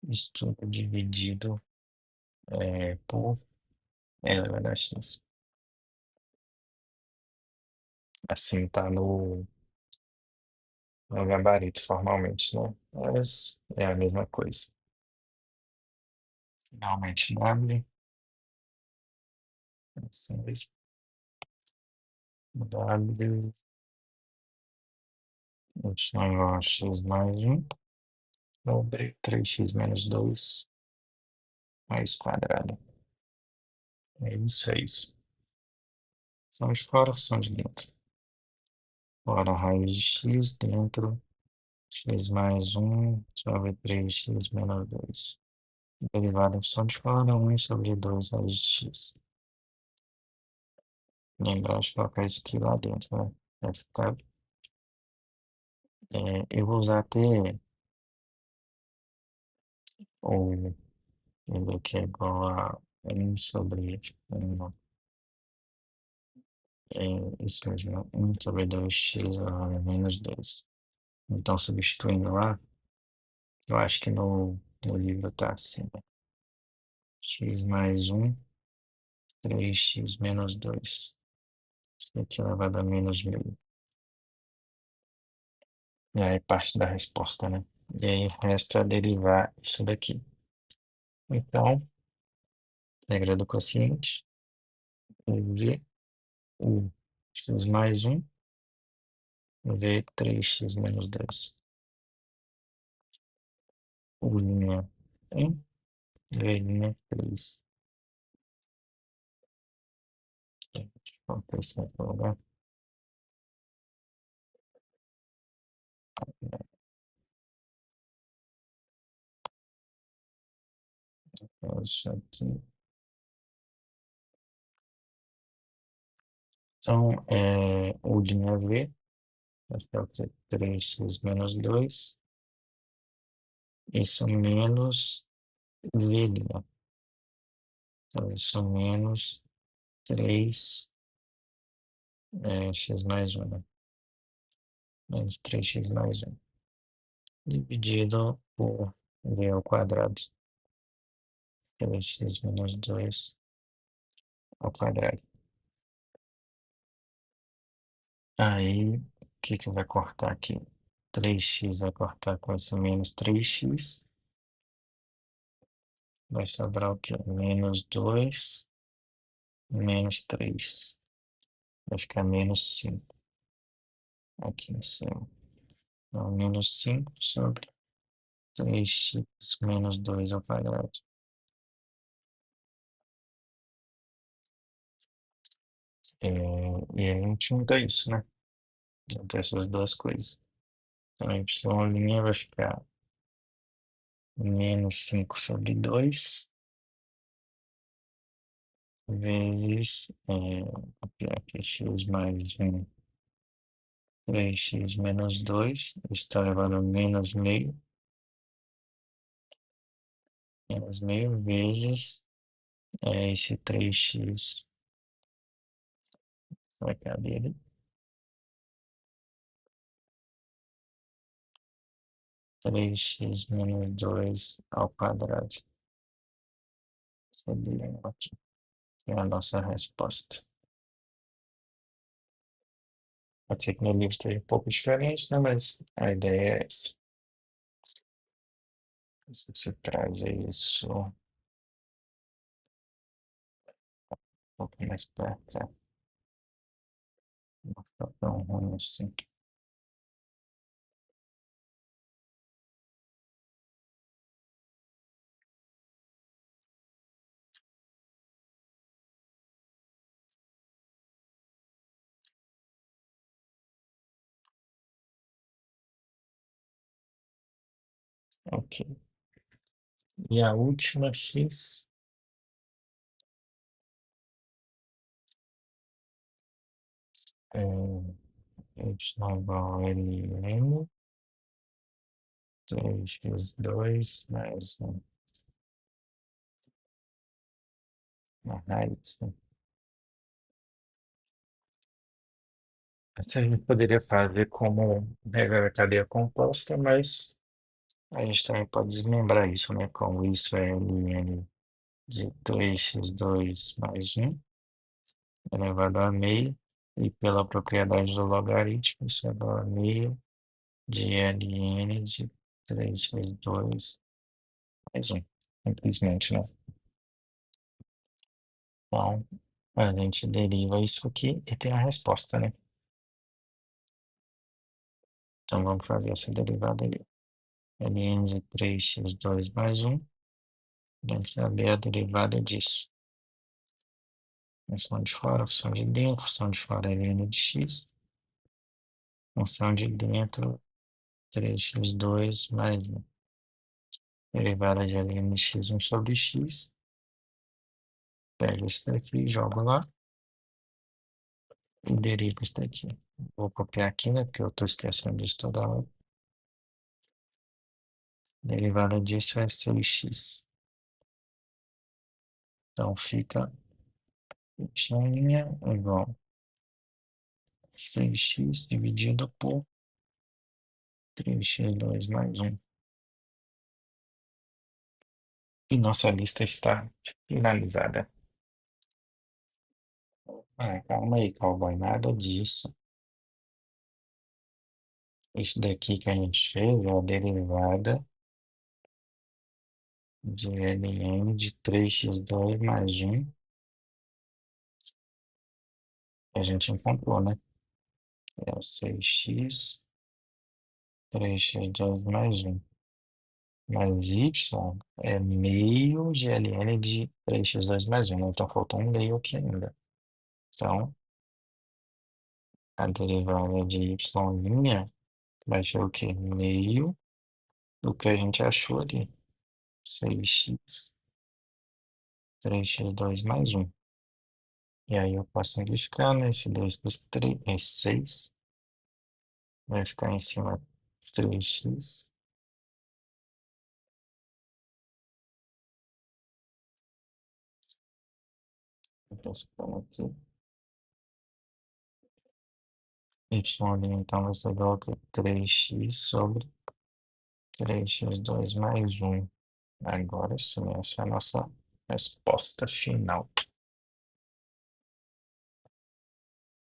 Isso tudo dividido por elevado a x. Assim está no gabarito formalmente, né? Mas é a mesma coisa. Finalmente, W, assim mesmo. W, y igual a x mais 1 sobre 3x menos 2 mais quadrado. É isso, é isso. São de fora, são de dentro. Fora a raiz de x dentro, x mais 1 sobre 3x menos 2. Derivada em função de fora, 1 sobre 2 raiz de x. Lembrar de colocar isso aqui lá dentro, né? Vai ficar. Eu vou usar até o ele que é igual a 1 sobre 1, isso mesmo, né? 1 sobre 2x elevado a menos 2. Então, substituindo lá, eu acho que no livro tá assim, né? X mais 1, 3x menos 2. Isso aqui elevado a menos meio. E aí parte da resposta, né? E aí resta derivar isso daqui. Então, regra do quociente, v u x mais 1, v 3x menos 2. U linha 1, v linha 3. Vamos pensar em outro lugar. Isso aqui. Então, U linha V, vai ficar o quê? 3x menos 2. Isso menos V linha. Então, isso menos 3 x mais 1, né? Menos 3x mais 1. Dividido por V ao quadrado. 3x menos 2 ao quadrado. Aí, o que que vai cortar aqui? 3x vai cortar com esse menos 3x. Vai sobrar o quê? Menos 2 menos 3. Vai ficar menos 5 aqui em cima. Então, menos 5 sobre 3x menos 2 ao quadrado. E a gente junta isso, né? Junta essas duas coisas. Então, a y' vai ficar menos 5 sobre 2 vezes aqui x mais 1, 3x menos 2 está elevado a menos meio vezes esse 3x vai caber 3x menos 2 ao quadrado. Seria aqui, é a nossa resposta. Pode ser que no livro esteja um pouco diferente, né? Mas a ideia é essa. Se você traz isso um pouco mais para cá, não fica tão ruim assim. Ok. E a última x é y igual a ln 3x2 mais uma raiz, né? Essa a gente poderia fazer como regra da cadeia composta, mas a gente também pode desmembrar isso, né? Como isso é ln de 3x2 mais um elevado a meio, e pela propriedade do logaritmo, isso é igual a meio de ln de 3x2 mais um, simplesmente, né? Então, a gente deriva isso aqui e tem a resposta, né? Então, vamos fazer essa derivada ali. ln de 3x2 mais um, vamos saber a derivada disso. Função de fora, função de dentro, função de fora é ln de x, função de dentro 3x2 mais um. Derivada de ln de x1 sobre x. Pego isso daqui, jogo lá e derivo isso daqui. Vou copiar aqui, né? Porque eu estou esquecendo disso toda hora. Derivada disso é 6x. Então fica y' igual a 6x dividido por 3x2 mais um. E nossa lista está finalizada. Ah, calma aí, cowboy, nada disso. Isso daqui que a gente fez é a derivada de ln de 3x2 mais um que a gente encontrou, né? É 6x, 3x2 mais um. Mas y é meio de ln de 3x2 mais um, né? Então faltou um meio aqui ainda. Então, a derivada de y' vai ser o quê? Meio do que a gente achou ali. 6x, 3x2 mais um. E aí eu posso simplificar, né? Esse 2 por 3 é 6. Vai ficar em cima 3x. Então, ficando aqui. Y ali, então vai ser igual a 3x sobre 3x2 mais um. Agora sim, essa é a nossa resposta final.